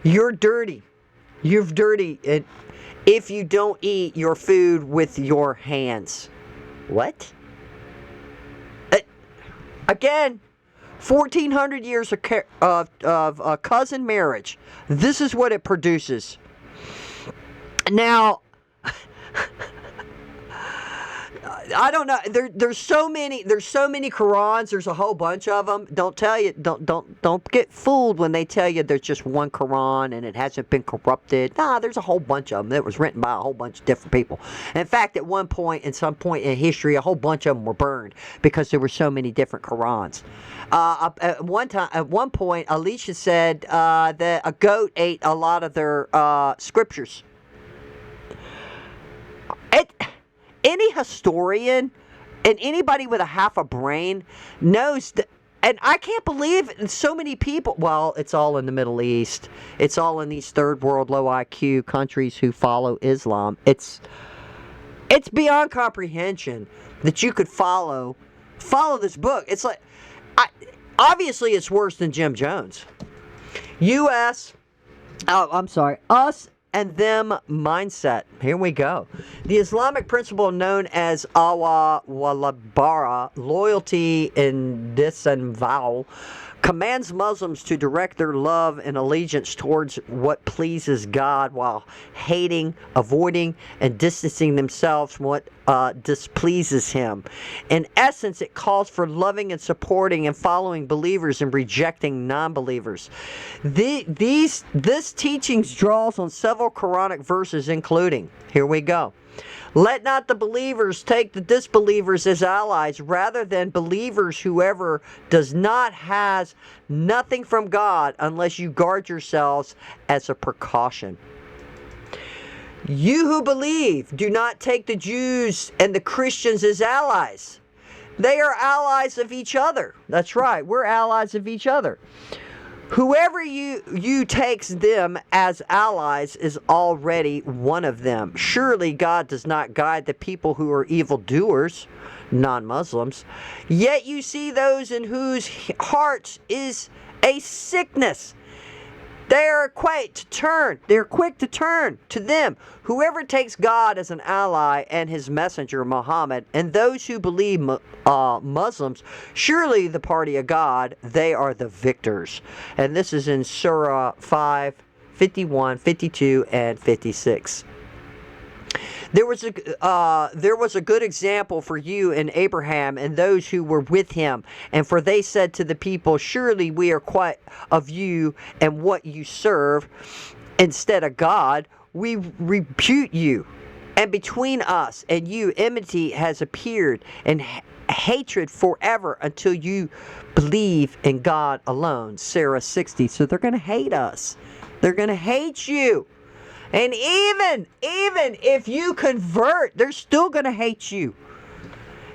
You're dirty. You're dirty if you don't eat your food with your hands. What? Again, 1,400 years of cousin marriage. This is what it produces. Now, I don't know. There's so many Qurans. There's a whole bunch of them. Don't get fooled when they tell you there's just one Quran and it hasn't been corrupted. Nah, there's a whole bunch of them that was written by a whole bunch of different people. In fact, at some point in history, a whole bunch of them were burned because there were so many different Qurans. At one point, Alicia said that a goat ate a lot of their scriptures. Any historian and anybody with a half a brain knows that, and I can't believe so many people, well, it's all in the Middle East. It's all in these third world low IQ countries who follow Islam. It's beyond comprehension that you could follow this book. It's like, Obviously, it's worse than Jim Jones. Us and them mindset. Here we go. The Islamic principle known as awa walabara, loyalty and disavow, commands Muslims to direct their love and allegiance towards what pleases God while hating, avoiding, and distancing themselves from what displeases Him. In essence, it calls for loving and supporting and following believers and rejecting non-believers. This teachings draws on several Quranic verses, including, here we go, let not the believers take the disbelievers as allies, rather than believers. Whoever does not has nothing from God unless you guard yourselves as a precaution. You who believe, do not take the Jews and the Christians as allies. They are allies of each other. That's right, we're allies of each other. Whoever you takes them as allies is already one of them. Surely God does not guide the people who are evildoers, non-Muslims. Yet you see those in whose hearts is a sickness. They are quick to turn to them. Whoever takes God as an ally and His messenger Muhammad, and those who believe Muslims, surely the party of God, they are the victors. And this is in Surah 5, 51, 52, and 56. There was a good example for you in Abraham and those who were with him. And for they said to the people, surely we are quite of you and what you serve. Instead of God, we repute you. And between us and you, enmity has appeared, and hatred forever until you believe in God alone. Surah 60. So they're going to hate us. They're going to hate you. And even if you convert, they're still going to hate you.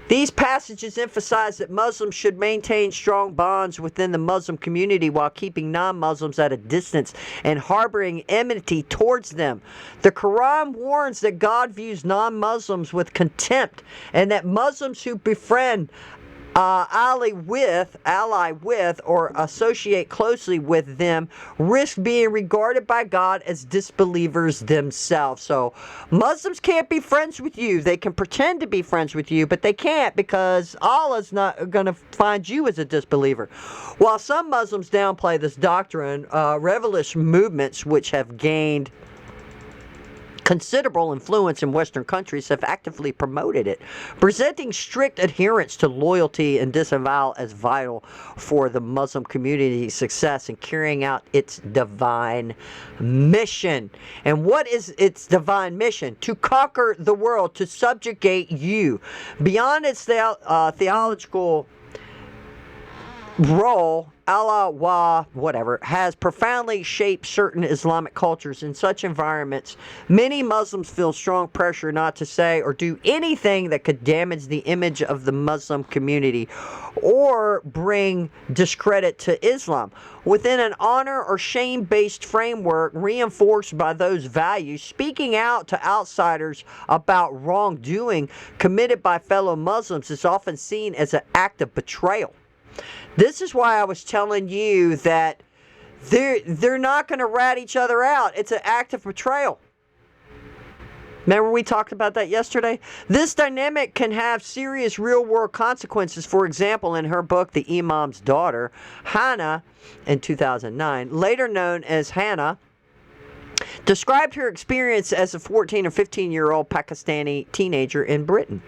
These passages emphasize that Muslims should maintain strong bonds within the Muslim community while keeping non-Muslims at a distance and harboring enmity towards them. The Quran warns that God views non-Muslims with contempt, and that Muslims who befriend, ally with, or associate closely with them risk being regarded by God as disbelievers themselves. So Muslims can't be friends with you. They can pretend to be friends with you, but they can't, because Allah's not going to find you as a disbeliever. While some Muslims downplay this doctrine, revelist movements which have gained considerable influence in Western countries have actively promoted it, presenting strict adherence to loyalty and disavowal as vital for the Muslim community's success in carrying out its divine mission. And what is its divine mission? To conquer the world, to subjugate you. Beyond its theological role, Allah has profoundly shaped certain Islamic cultures. In such environments, many Muslims feel strong pressure not to say or do anything that could damage the image of the Muslim community or bring discredit to Islam. Within an honor or shame-based framework reinforced by those values, speaking out to outsiders about wrongdoing committed by fellow Muslims is often seen as an act of betrayal. This is why I was telling you that they're not going to rat each other out. It's an act of betrayal. Remember we talked about that yesterday? This dynamic can have serious real-world consequences. For example, in her book, The Imam's Daughter, Hannah, in 2009, later known as Hannah, described her experience as a 14 or 15-year-old Pakistani teenager in Britain.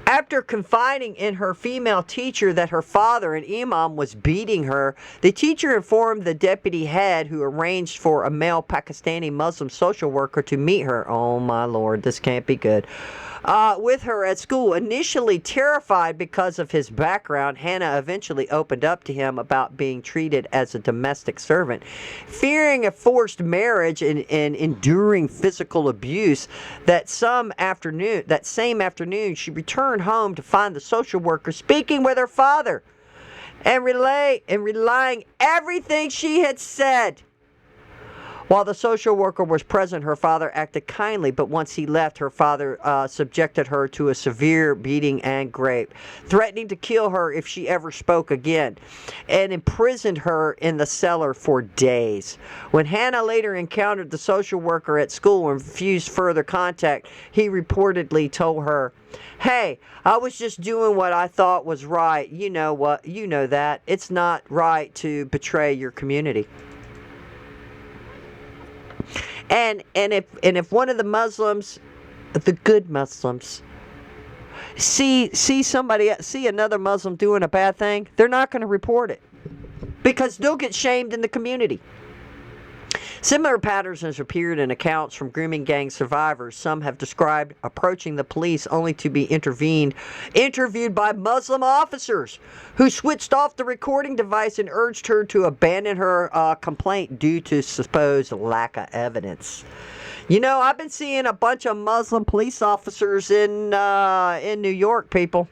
After confiding in her female teacher that her father, an imam, was beating her, the teacher informed the deputy head, who arranged for a male Pakistani Muslim social worker to meet her. Oh my Lord, this can't be good. With her at school. Initially terrified because of his background, Hannah eventually opened up to him about being treated as a domestic servant. Fearing a forced marriage and enduring physical abuse, that same afternoon she returned home to find the social worker speaking with her father and relaying everything she had said. While the social worker was present, her father acted kindly, but once he left, her father subjected her to a severe beating and rape, threatening to kill her if she ever spoke again, and imprisoned her in the cellar for days. When Hannah later encountered the social worker at school and refused further contact, he reportedly told her, "Hey, I was just doing what I thought was right. You know what? You know that. It's not right to betray your community." And if one of the Muslims, the good Muslims, see another Muslim doing a bad thing, they're not going to report it because they'll get shamed in the community. Similar patterns have appeared in accounts from grooming gang survivors. Some have described approaching the police only to be interviewed by Muslim officers who switched off the recording device and urged her to abandon her complaint due to supposed lack of evidence. You know, I've been seeing a bunch of Muslim police officers in New York, people.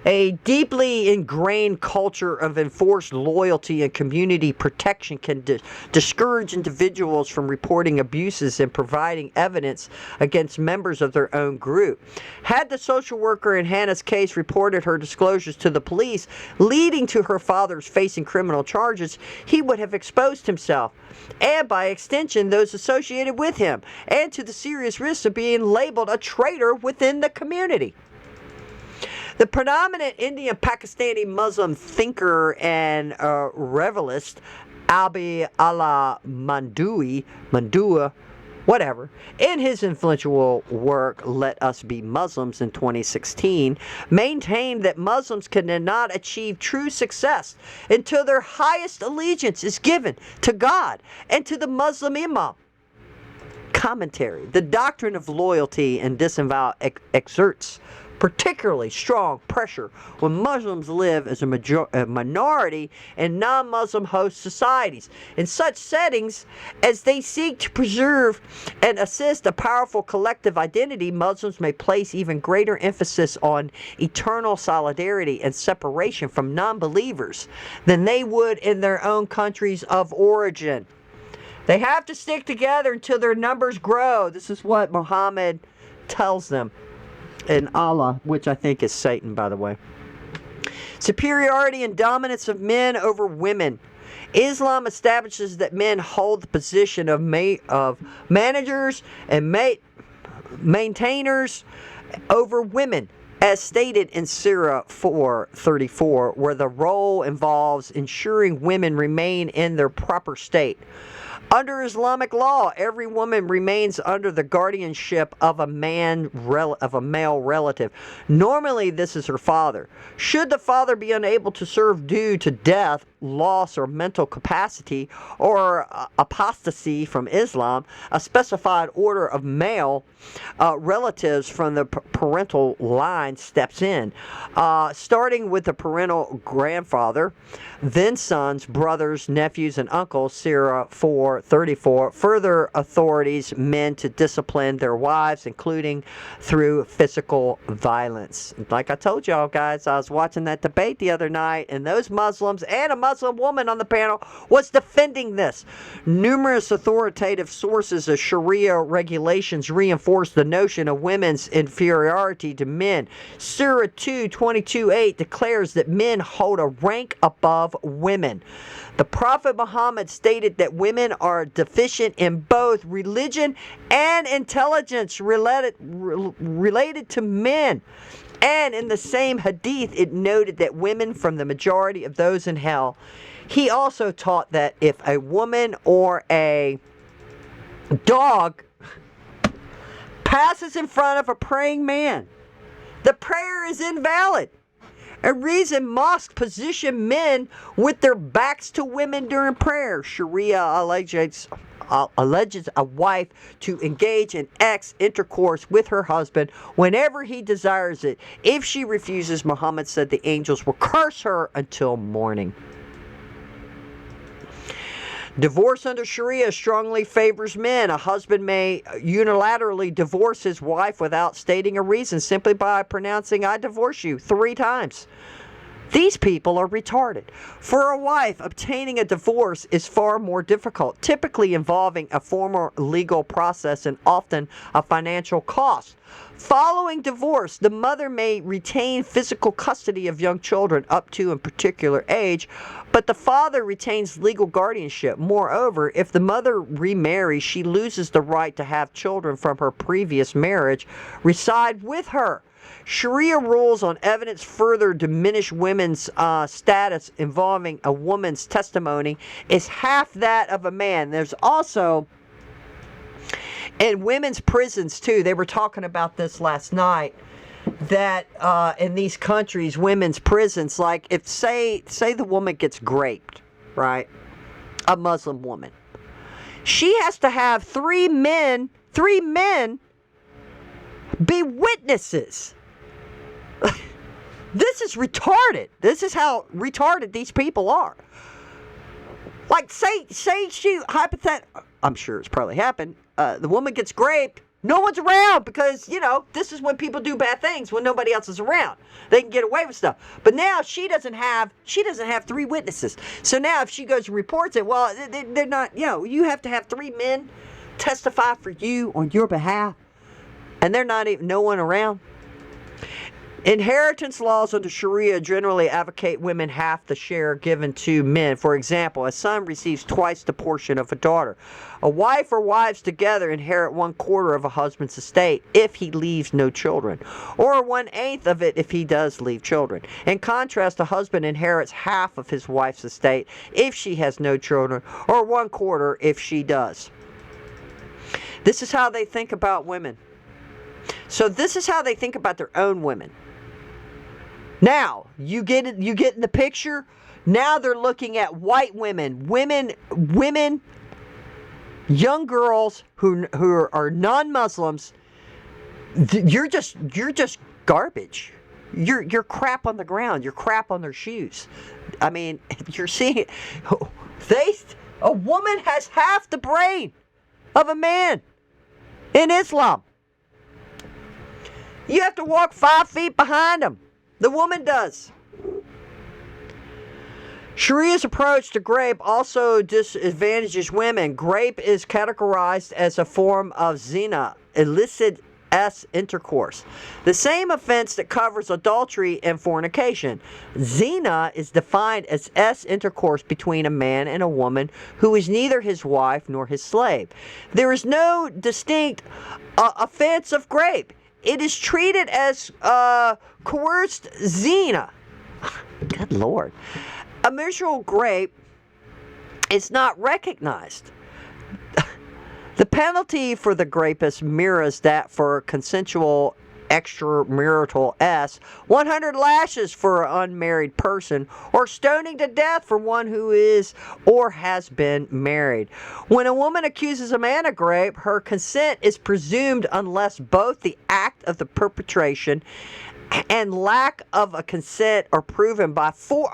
A deeply ingrained culture of enforced loyalty and community protection can discourage individuals from reporting abuses and providing evidence against members of their own group. Had the social worker in Hannah's case reported her disclosures to the police, leading to her father's facing criminal charges, he would have exposed himself, and by extension those associated with him, and to the serious risk of being labeled a traitor within the community. The predominant Indian Pakistani Muslim thinker and revelist Abi Allah Mandua, whatever, in his influential work Let Us Be Muslims in 2016, maintained that Muslims cannot achieve true success until their highest allegiance is given to God and to the Muslim Imam. Commentary: the doctrine of loyalty and disavow exerts particularly strong pressure when Muslims live as a minority in non-Muslim host societies. In such settings, as they seek to preserve and assist a powerful collective identity, Muslims may place even greater emphasis on eternal solidarity and separation from non-believers than they would in their own countries of origin. They have to stick together until their numbers grow. This is what Muhammad tells them. And Allah, which I think is Satan, by the way. Superiority and dominance of men over women. Islam establishes that men hold the position of managers and maintainers over women, as stated in Surah 4:34, where the role involves ensuring women remain in their proper state. Under Islamic law, every woman remains under the guardianship of a male relative. Normally, this is her father. Should the father be unable to serve due to death, loss, or mental capacity, or apostasy from Islam, a specified order of male relatives from the parental line steps in, starting with the parental grandfather, then sons, brothers, nephews, and uncles, Surah 4:34. Further authorities men to discipline their wives, including through physical violence. Like I told y'all guys, I was watching that debate the other night, and those Muslims and a Muslim woman on the panel was defending this. Numerous authoritative sources of Sharia regulations reinforce the notion of women's inferiority to men. Surah 2:22-8 declares that men hold a rank above women. The Prophet Muhammad stated that women are deficient in both religion and intelligence related to men. And in the same hadith, it noted that women from the majority of those in hell. He also taught that if a woman or a dog passes in front of a praying man, the prayer is invalid. A reason mosques position men with their backs to women during prayer. Sharia alleges a wife to engage in intercourse with her husband whenever he desires it. If she refuses, Muhammad said the angels will curse her until morning. Divorce under Sharia strongly favors men. A husband may unilaterally divorce his wife without stating a reason, simply by pronouncing "I divorce you" 3 times. These people are retarded. For a wife, obtaining a divorce is far more difficult, typically involving a formal legal process and often a financial cost. Following divorce, the mother may retain physical custody of young children up to a particular age, but the father retains legal guardianship. Moreover, if the mother remarries, she loses the right to have children from her previous marriage reside with her. Sharia rules on evidence further diminish women's status involving a woman's testimony is half that of a man. There's also, in women's prisons too, they were talking about this last night, that in these countries, women's prisons, like if say the woman gets raped, right? A Muslim woman. She has to have three men be witnesses. This is retarded. This is how retarded these people are. Like, say she, hypothetically, I'm sure it's probably happened, the woman gets raped, no one's around because, this is when people do bad things, when nobody else is around. They can get away with stuff. But now she doesn't have three witnesses. So now if she goes and reports it, well, they're not, you have to have three men testify for you on your behalf, and they're not even, no one around. Inheritance laws under Sharia generally advocate women half the share given to men. For example, a son receives twice the portion of a daughter. A wife or wives together inherit 1/4 of a husband's estate if he leaves no children, or 1/8 of it if he does leave children. In contrast, a husband inherits half of his wife's estate if she has no children, or 1/4 if she does. This is how they think about women. So this is how they think about their own women. Now, you get it, you get in the picture. Now they're looking at white women, young girls who are non-Muslims. You're just garbage. You're crap on the ground. You're crap on their shoes. I mean, you're seeing it. A woman has half the brain of a man in Islam. You have to walk 5 feet behind them. The woman does. Sharia's approach to grape also disadvantages women. Grape is categorized as a form of zina, illicit intercourse, the same offense that covers adultery and fornication. Zina is defined as intercourse between a man and a woman who is neither his wife nor his slave. There is no distinct offense of grape. It is treated as coerced zina. Good Lord. A mutual grape is not recognized. The penalty for the rapist mirrors that for consensual extramarital 100 lashes for an unmarried person, or stoning to death for one who is or has been married. When a woman accuses a man of rape, her consent is presumed unless both the act of the perpetration and lack of a consent are proven by four,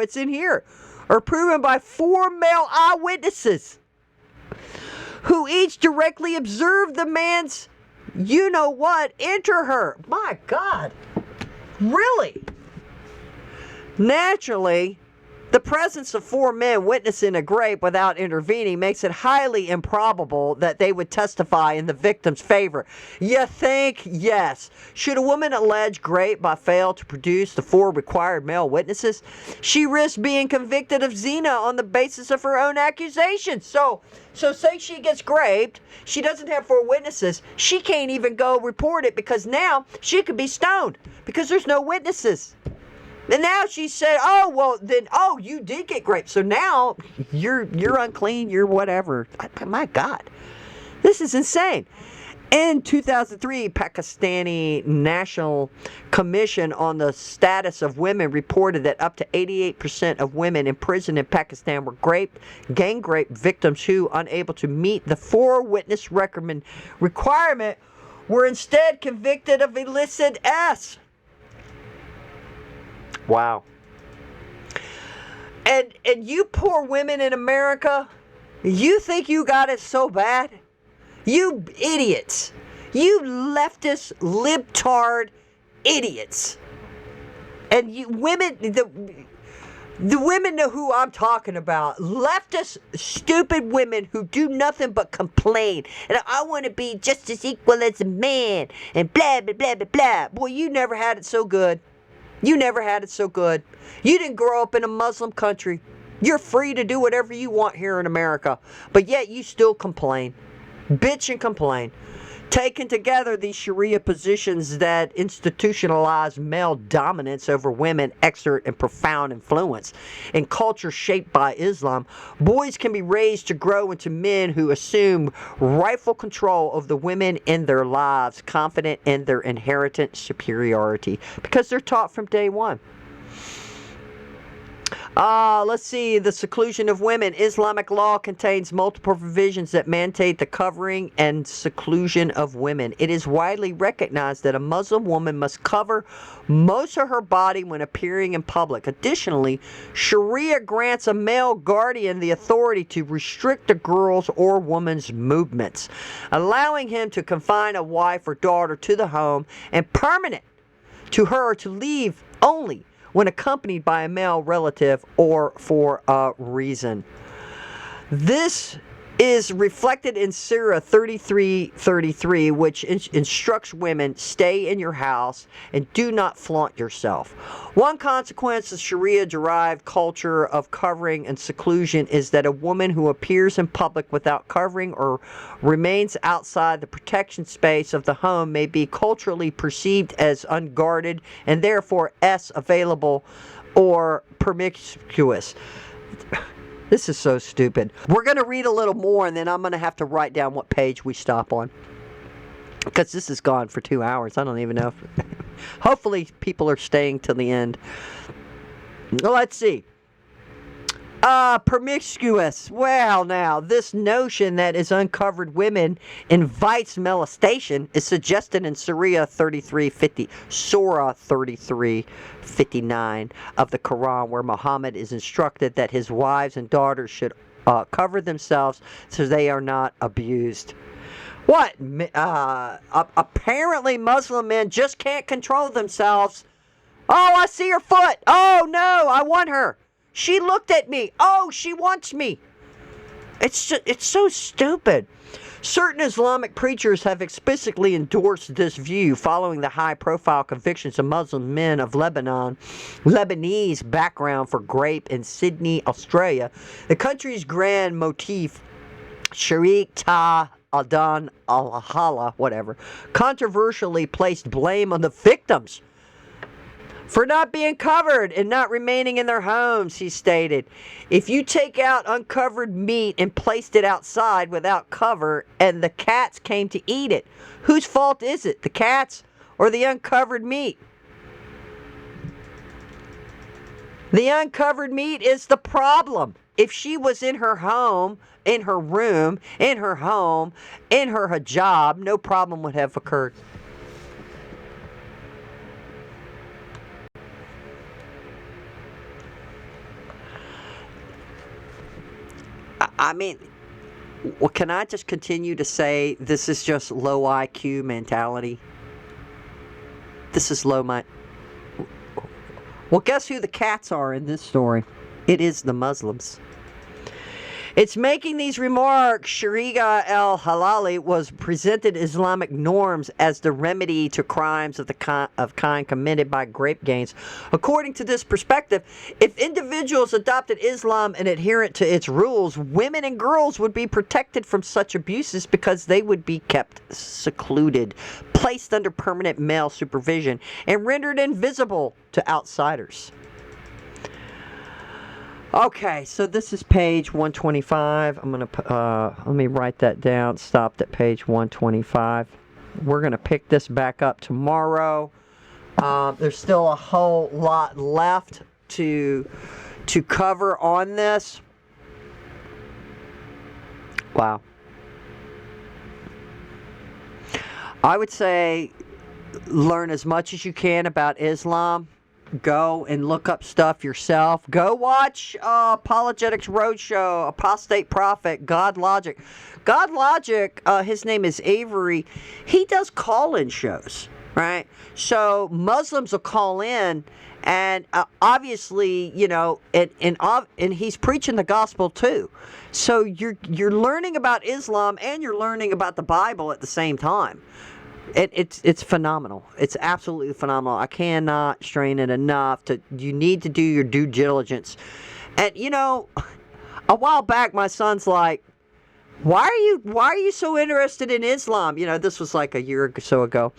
it's in here, are proven by 4 male eyewitnesses who each directly observed the man's enter her. My God. Really? Naturally, the presence of 4 men witnessing a rape without intervening makes it highly improbable that they would testify in the victim's favor. You think? Yes. Should a woman allege rape by fail to produce the 4 required male witnesses, she risks being convicted of zina on the basis of her own accusations. So say she gets raped, she doesn't have 4 witnesses, she can't even go report it because now she could be stoned because there's no witnesses. And now she said, you did get raped. So now you're unclean, you're whatever. My God. This is insane. In 2003, Pakistani National Commission on the Status of Women reported that up to 88% of women imprisoned in Pakistan were gang rape victims who, unable to meet the 4-witness requirement, were instead convicted of illicit Wow. And you poor women in America, you think you got it so bad? You idiots. You leftist, libtard idiots. And women, the women know who I'm talking about. Leftist, stupid women who do nothing but complain. And I want to be just as equal as a man. And blah, blah, blah, blah, blah. Boy, you never had it so good. You never had it so good. You didn't grow up in a Muslim country. You're free to do whatever you want here in America. But yet you still complain. Bitch and complain. Taken together, these Sharia positions that institutionalize male dominance over women exert a profound influence. In culture shaped by Islam, boys can be raised to grow into men who assume rightful control of the women in their lives, confident in their inherent superiority, because they're taught from day one. Let's see, the seclusion of women. Islamic law contains multiple provisions that mandate the covering and seclusion of women. It is widely recognized that a Muslim woman must cover most of her body when appearing in public. Additionally, Sharia grants a male guardian the authority to restrict a girl's or woman's movements, allowing him to confine a wife or daughter to the home and permanent to her to leave only when accompanied by a male relative or for a reason. This is reflected in Surah 33:33, which instructs women, stay in your house and do not flaunt yourself. One consequence of Sharia-derived culture of covering and seclusion is that a woman who appears in public without covering or remains outside the protection space of the home may be culturally perceived as unguarded and therefore available or promiscuous. This is so stupid. We're going to read a little more, and then I'm going to have to write down what page we stop on, because this has gone for 2 hours. I don't even know if... Hopefully people are staying till the end. Let's see. Promiscuous. Well, now, this notion that is uncovered women invites molestation is suggested in Surah 33:59 of the Quran, where Muhammad is instructed that his wives and daughters should cover themselves so they are not abused. What? Apparently Muslim men just can't control themselves. Oh, I see her foot. Oh, no, I want her. She looked at me. Oh, she wants me. It's so stupid. Certain Islamic preachers have explicitly endorsed this view following the high-profile convictions of Muslim men of Lebanese background for rape in Sydney, Australia. The country's grand motif, Sharik Ta Adan al-Hala, whatever, controversially placed blame on the victims for not being covered and not remaining in their homes, he stated. If you take out uncovered meat and placed it outside without cover and the cats came to eat it, whose fault is it, the cats or the uncovered meat? The uncovered meat is the problem. If she was in her home, in her room, in her home, in her hijab, no problem would have occurred. I mean, well, can I just continue to say this is just low IQ mentality? This is low mind. Well, guess who the cats are in this story? It is the Muslims. It's making these remarks, Sharia al-Halali was presented Islamic norms as the remedy to crimes of the kind committed by grape gangs. According to this perspective, if individuals adopted Islam and adherent to its rules, women and girls would be protected from such abuses because they would be kept secluded, placed under permanent male supervision, and rendered invisible to outsiders. Okay, so this is page 125. I'm going to, let me write that down. Stopped at page 125. We're going to pick this back up tomorrow. There's still a whole lot left to cover on this. Wow. I would say learn as much as you can about Islam. Go and look up stuff yourself. Go watch Apologetics Roadshow, Apostate Prophet, God Logic. God Logic, his name is Avery. He does call-in shows. right? So Muslims will call in, and obviously, and he's preaching the gospel too. So you're learning about Islam and you're learning about the Bible at the same time. It's phenomenal. It's absolutely phenomenal. I cannot strain it enough. You need to do your due diligence. And a while back, my son's like, why are you so interested in Islam? This was like a year or so ago.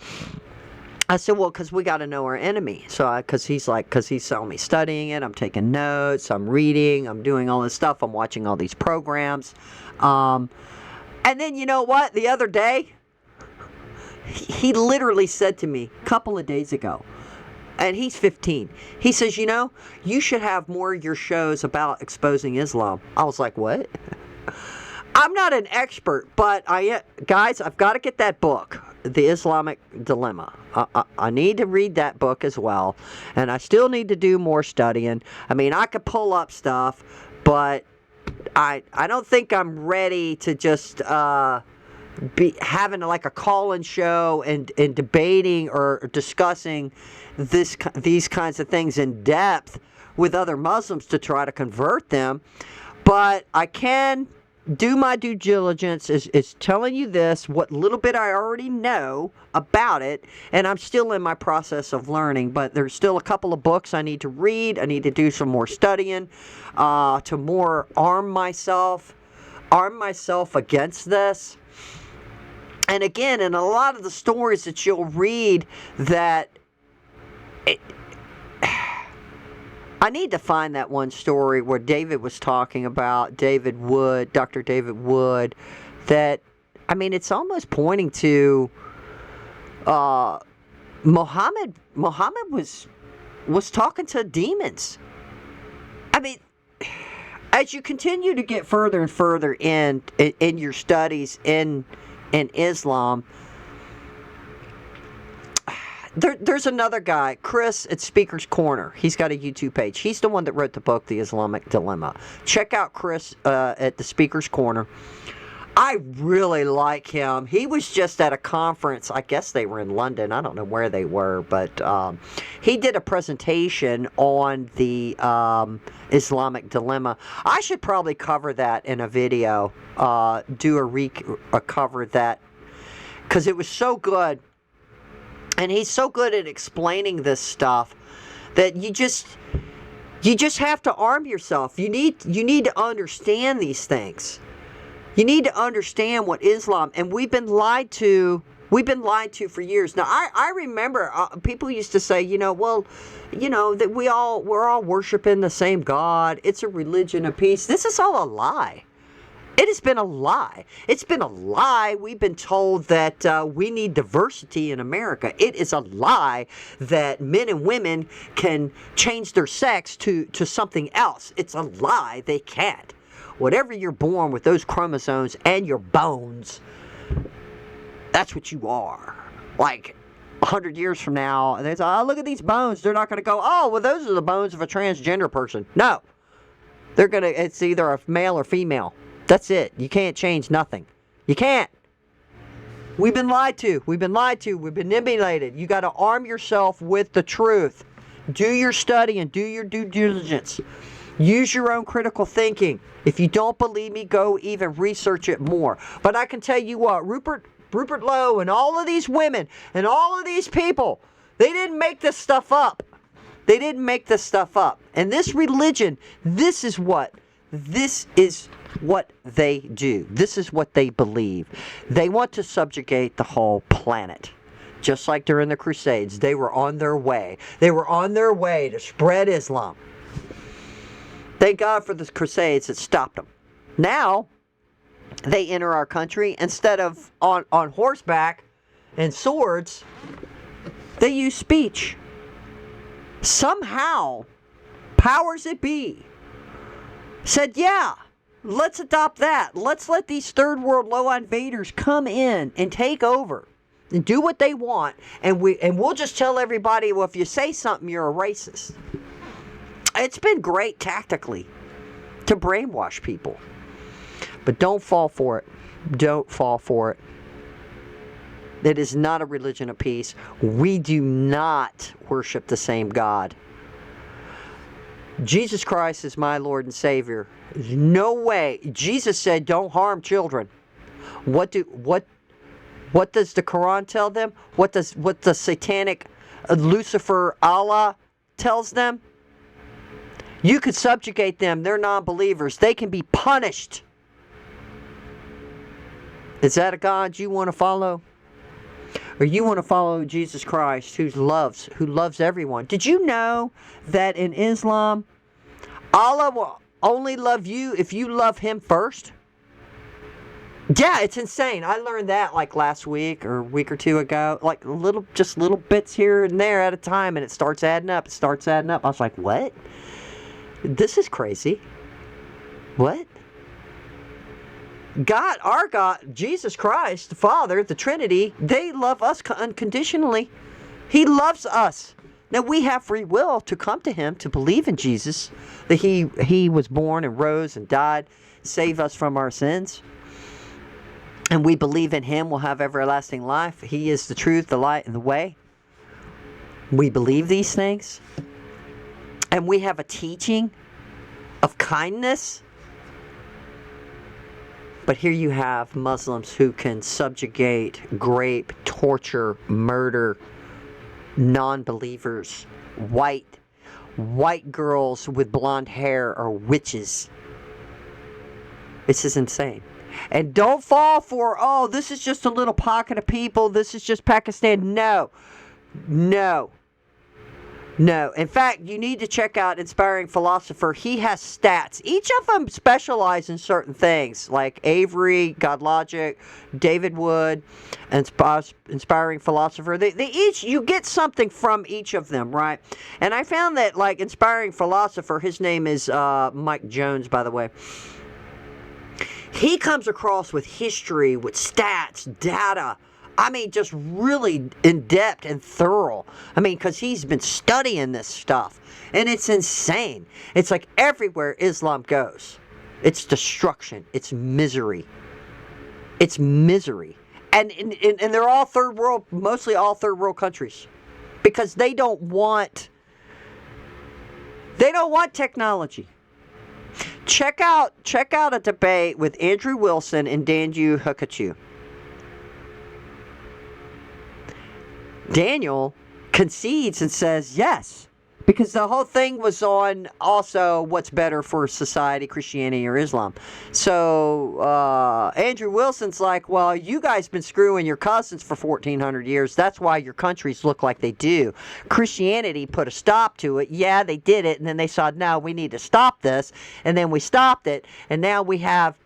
I said, well, because we got to know our enemy. So, because he's telling me studying it, I'm taking notes, I'm reading, I'm doing all this stuff, I'm watching all these programs. And then you know what? The other day, he literally said to me a couple of days ago, and he's 15. He says, you should have more of your shows about exposing Islam. I was like, what? I'm not an expert, but guys, I've got to get that book, The Islamic Dilemma. I need to read that book as well, and I still need to do more studying. I mean, I could pull up stuff, but I don't think I'm ready to just be having like a call-in show and debating or discussing these kinds of things in depth with other Muslims to try to convert them. But I can do my due diligence is telling you this, what little bit I already know about it, and I'm still in my process of learning, but there's still a couple of books I need to read. I need to do some more studying to more arm myself against this. And again, in a lot of the stories that you'll read I need to find that one story where David was talking about Dr. David Wood, that, I mean, it's almost pointing to Muhammad was talking to demons. I mean, as you continue to get further and further in your studies in Islam, there's another guy, Chris at Speaker's Corner. He's got a YouTube page. He's the one that wrote the book, The Islamic Dilemma. Check out Chris at the Speaker's Corner. I really like him. He was just at a conference. I guess they were in London. I don't know where they were, but he did a presentation on the Islamic Dilemma. I should probably cover that in a video, do a cover that, because it was so good. And he's so good at explaining this stuff that you just have to arm yourself. You need to understand these things. You need to understand what Islam, and we've been lied to for years. Now I remember people used to say, that we're all worshiping the same God. It's a religion of peace. This is all a lie. It has been a lie. It's been a lie. We've been told that we need diversity in America. It is a lie that men and women can change their sex to something else. It's a lie. They can't. Whatever you're born with, those chromosomes and your bones, that's what you are. Like 100 years from now, they say, oh, look at these bones. They're not going to go, oh, well, those are the bones of a transgender person. No. It's either a male or female. That's it. You can't change nothing. You can't. We've been lied to. We've been manipulated. You got to arm yourself with the truth. Do your study and do your due diligence. Use your own critical thinking. If you don't believe me, go even research it more. But I can tell you what, Rupert Lowe and all of these women and all of these people, they didn't make this stuff up. They didn't make this stuff up. And this religion, this is what they do. This is what they believe. They want to subjugate the whole planet. Just like during the Crusades, they were on their way. They were on their way to spread Islam. Thank God for the Crusades that stopped them. Now, they enter our country, instead of on horseback and swords, they use speech. Somehow, powers that be said, yeah, let's adopt that. Let's let these third world low invaders come in and take over and do what they want, and we'll just tell everybody, well, if you say something, you're a racist. It's been great tactically to brainwash people. But don't fall for it. Don't fall for it. It is not a religion of peace. We do not worship the same God. Jesus Christ is my Lord and Savior. No way. Jesus said, don't harm children. What does the Quran tell them? What the satanic Lucifer Allah tells them? You could subjugate them. They're non-believers. They can be punished. Is that a God you want to follow? Or you want to follow Jesus Christ who loves everyone? Did you know that in Islam, Allah will only love you if you love Him first? Yeah, it's insane. I learned that like last week or a week or two ago. Like just little bits here and there at a time, and it starts adding up. I was like, what? This is crazy. What? God, our God, Jesus Christ, the Father, the Trinity, they love us unconditionally. He loves us. Now, we have free will to come to Him, to believe in Jesus, that He was born and rose and died, save us from our sins. And we believe in Him, we'll have everlasting life. He is the truth, the light, and the way. We believe these things. And we have a teaching of kindness. But here you have Muslims who can subjugate, rape, torture, murder non-believers. White girls with blonde hair are witches. This is insane. And don't fall for, oh, this is just a little pocket of people. This is just Pakistan. No. In fact, you need to check out Inspiring Philosopher. He has stats. Each of them specialize in certain things, like Avery, God Logic, David Wood, and Inspiring Philosopher. They each, you get something from each of them, right? And I found that, like, Inspiring Philosopher, his name is Mike Jones, by the way. He comes across with history, with stats, data. I mean, just really in-depth and thorough. I mean, because he's been studying this stuff. And it's insane. It's like everywhere Islam goes, it's destruction. It's misery. And they're all third world, mostly all third world countries. Because they don't want technology. Check out a debate with Andrew Wilson and Daniel Hakachu. Daniel concedes and says yes, because the whole thing was on also what's better for society, Christianity or Islam. So Andrew Wilson's like, well, you guys been screwing your cousins for 1,400 years. That's why your countries look like they do. Christianity put a stop to it. Yeah, they did it, and then they said, no, we need to stop this, and then we stopped it, and now we have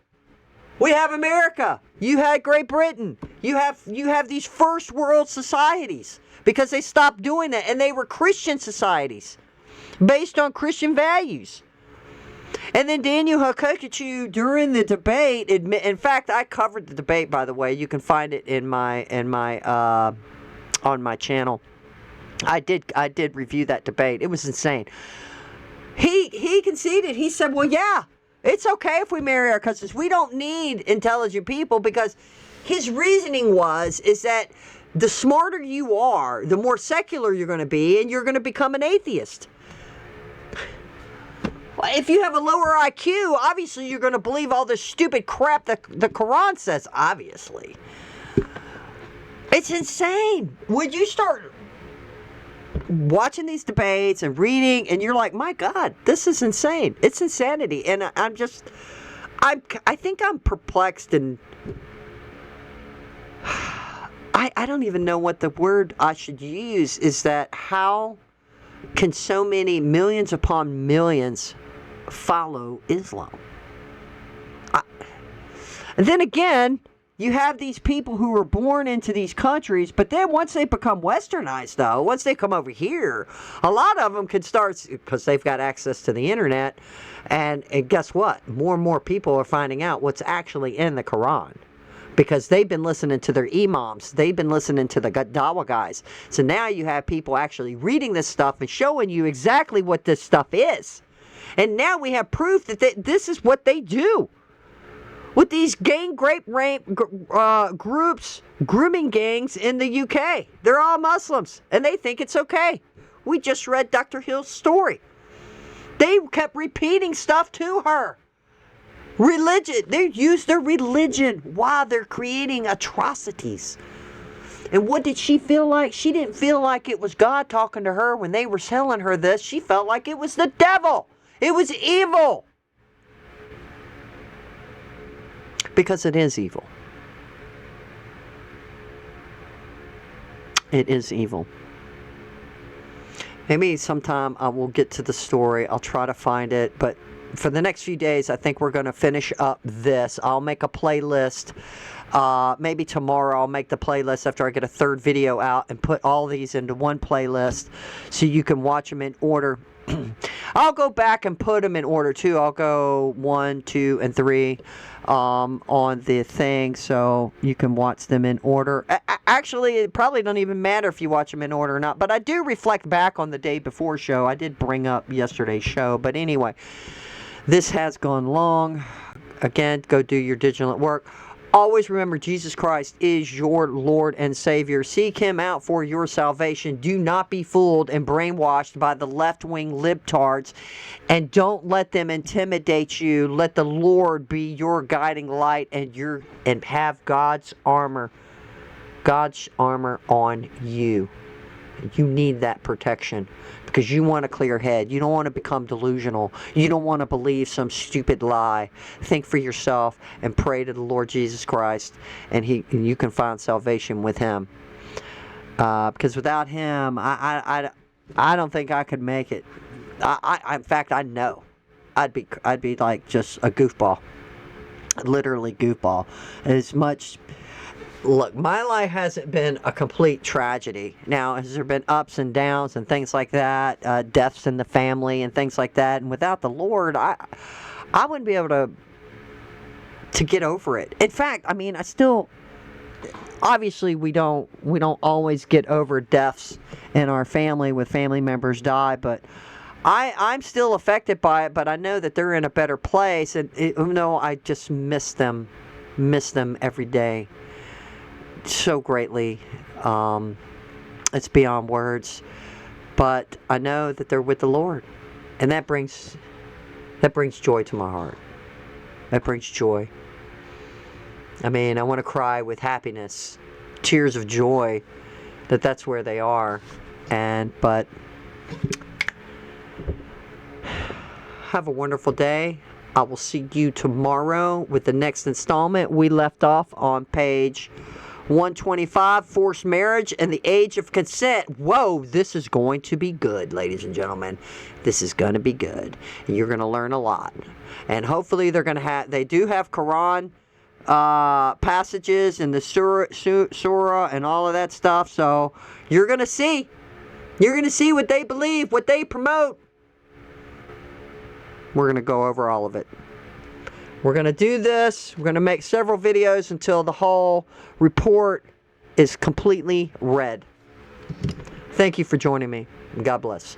America. You had Great Britain. You have these first world societies because they stopped doing that, and they were Christian societies based on Christian values. And then Daniel Hakachu during the debate, in fact, I covered the debate, by the way. You can find it in my on my channel. I did review that debate. It was insane. He conceded. He said, well, yeah, it's okay if we marry our cousins. We don't need intelligent people, because his reasoning is that the smarter you are, the more secular you're going to be, and you're going to become an atheist. If you have a lower IQ, obviously you're going to believe all this stupid crap that the Quran says, obviously. It's insane. When you start watching these debates and reading, and you're like, my God, this is insane. It's insanity. And I think I'm perplexed, and I don't even know what the word I should use is. That how can so many millions upon millions follow Islam? And then again, you have these people who were born into these countries, but then once they become westernized, though, once they come over here, a lot of them can start, because they've got access to the internet, and guess what? More and more people are finding out what's actually in the Quran, because they've been listening to their imams, they've been listening to the Dawah guys. So now you have people actually reading this stuff and showing you exactly what this stuff is. And now we have proof that this is what they do. with these gang rape groups, grooming gangs in the UK. They're all Muslims, and they think it's okay. We just read Dr. Hill's story. They kept repeating stuff to her. Religion. They use their religion while they're creating atrocities. And what did she feel like? She didn't feel like it was God talking to her when they were telling her this. She felt like it was the devil. It was evil. Because it is evil. It is evil. Maybe sometime I will get to the story. I'll try to find it. But for the next few days, I think we're going to finish up this. I'll make a playlist. Maybe tomorrow I'll make the playlist after I get a third video out and put all these into one playlist so you can watch them in order. I'll go back and put them in order too. I'll go 1, 2, and 3 on the thing so you can watch them in order. Actually, it probably doesn't even matter if you watch them in order or not, but I do reflect back on the day before show. I did bring up yesterday's show, but anyway, this has gone long. Again, go do your diligent work. Always remember, Jesus Christ is your Lord and Savior. Seek Him out for your salvation. Do not be fooled and brainwashed by the left-wing libtards, and don't let them intimidate you. Let the Lord be your guiding light, and have God's armor on you. You need that protection because you want a clear head. You don't want to become delusional. You don't want to believe some stupid lie. Think for yourself and pray to the Lord Jesus Christ, and you can find salvation with Him. Because without Him, I don't think I could make it. In fact, I know I'd be like just a goofball, literally goofball. As much. Look, my life hasn't been a complete tragedy. Now, has there been ups and downs and things like that, deaths in the family and things like that? And without the Lord, I wouldn't be able to get over it. In fact, I mean, I still, obviously, we don't always get over deaths in our family when family members die, but I'm still affected by it. But I know that they're in a better place, and even though I just miss them every day so greatly. It's beyond words, but I know that they're with the Lord, and that brings joy to my heart. That brings joy. I mean, I want to cry with happiness, tears of joy that's where they are. But have a wonderful day. I will see you tomorrow with the next installment. We left off on page 125, forced marriage and the age of consent. Whoa, this is going to be good, ladies and gentlemen. This is going to be good. And you're going to learn a lot. And hopefully they do have Quran passages in the surah and all of that stuff. So you're going to see what they believe, what they promote. We're going to go over all of it. We're going to do this. We're going to make several videos until the whole report is completely read. Thank you for joining me. God bless.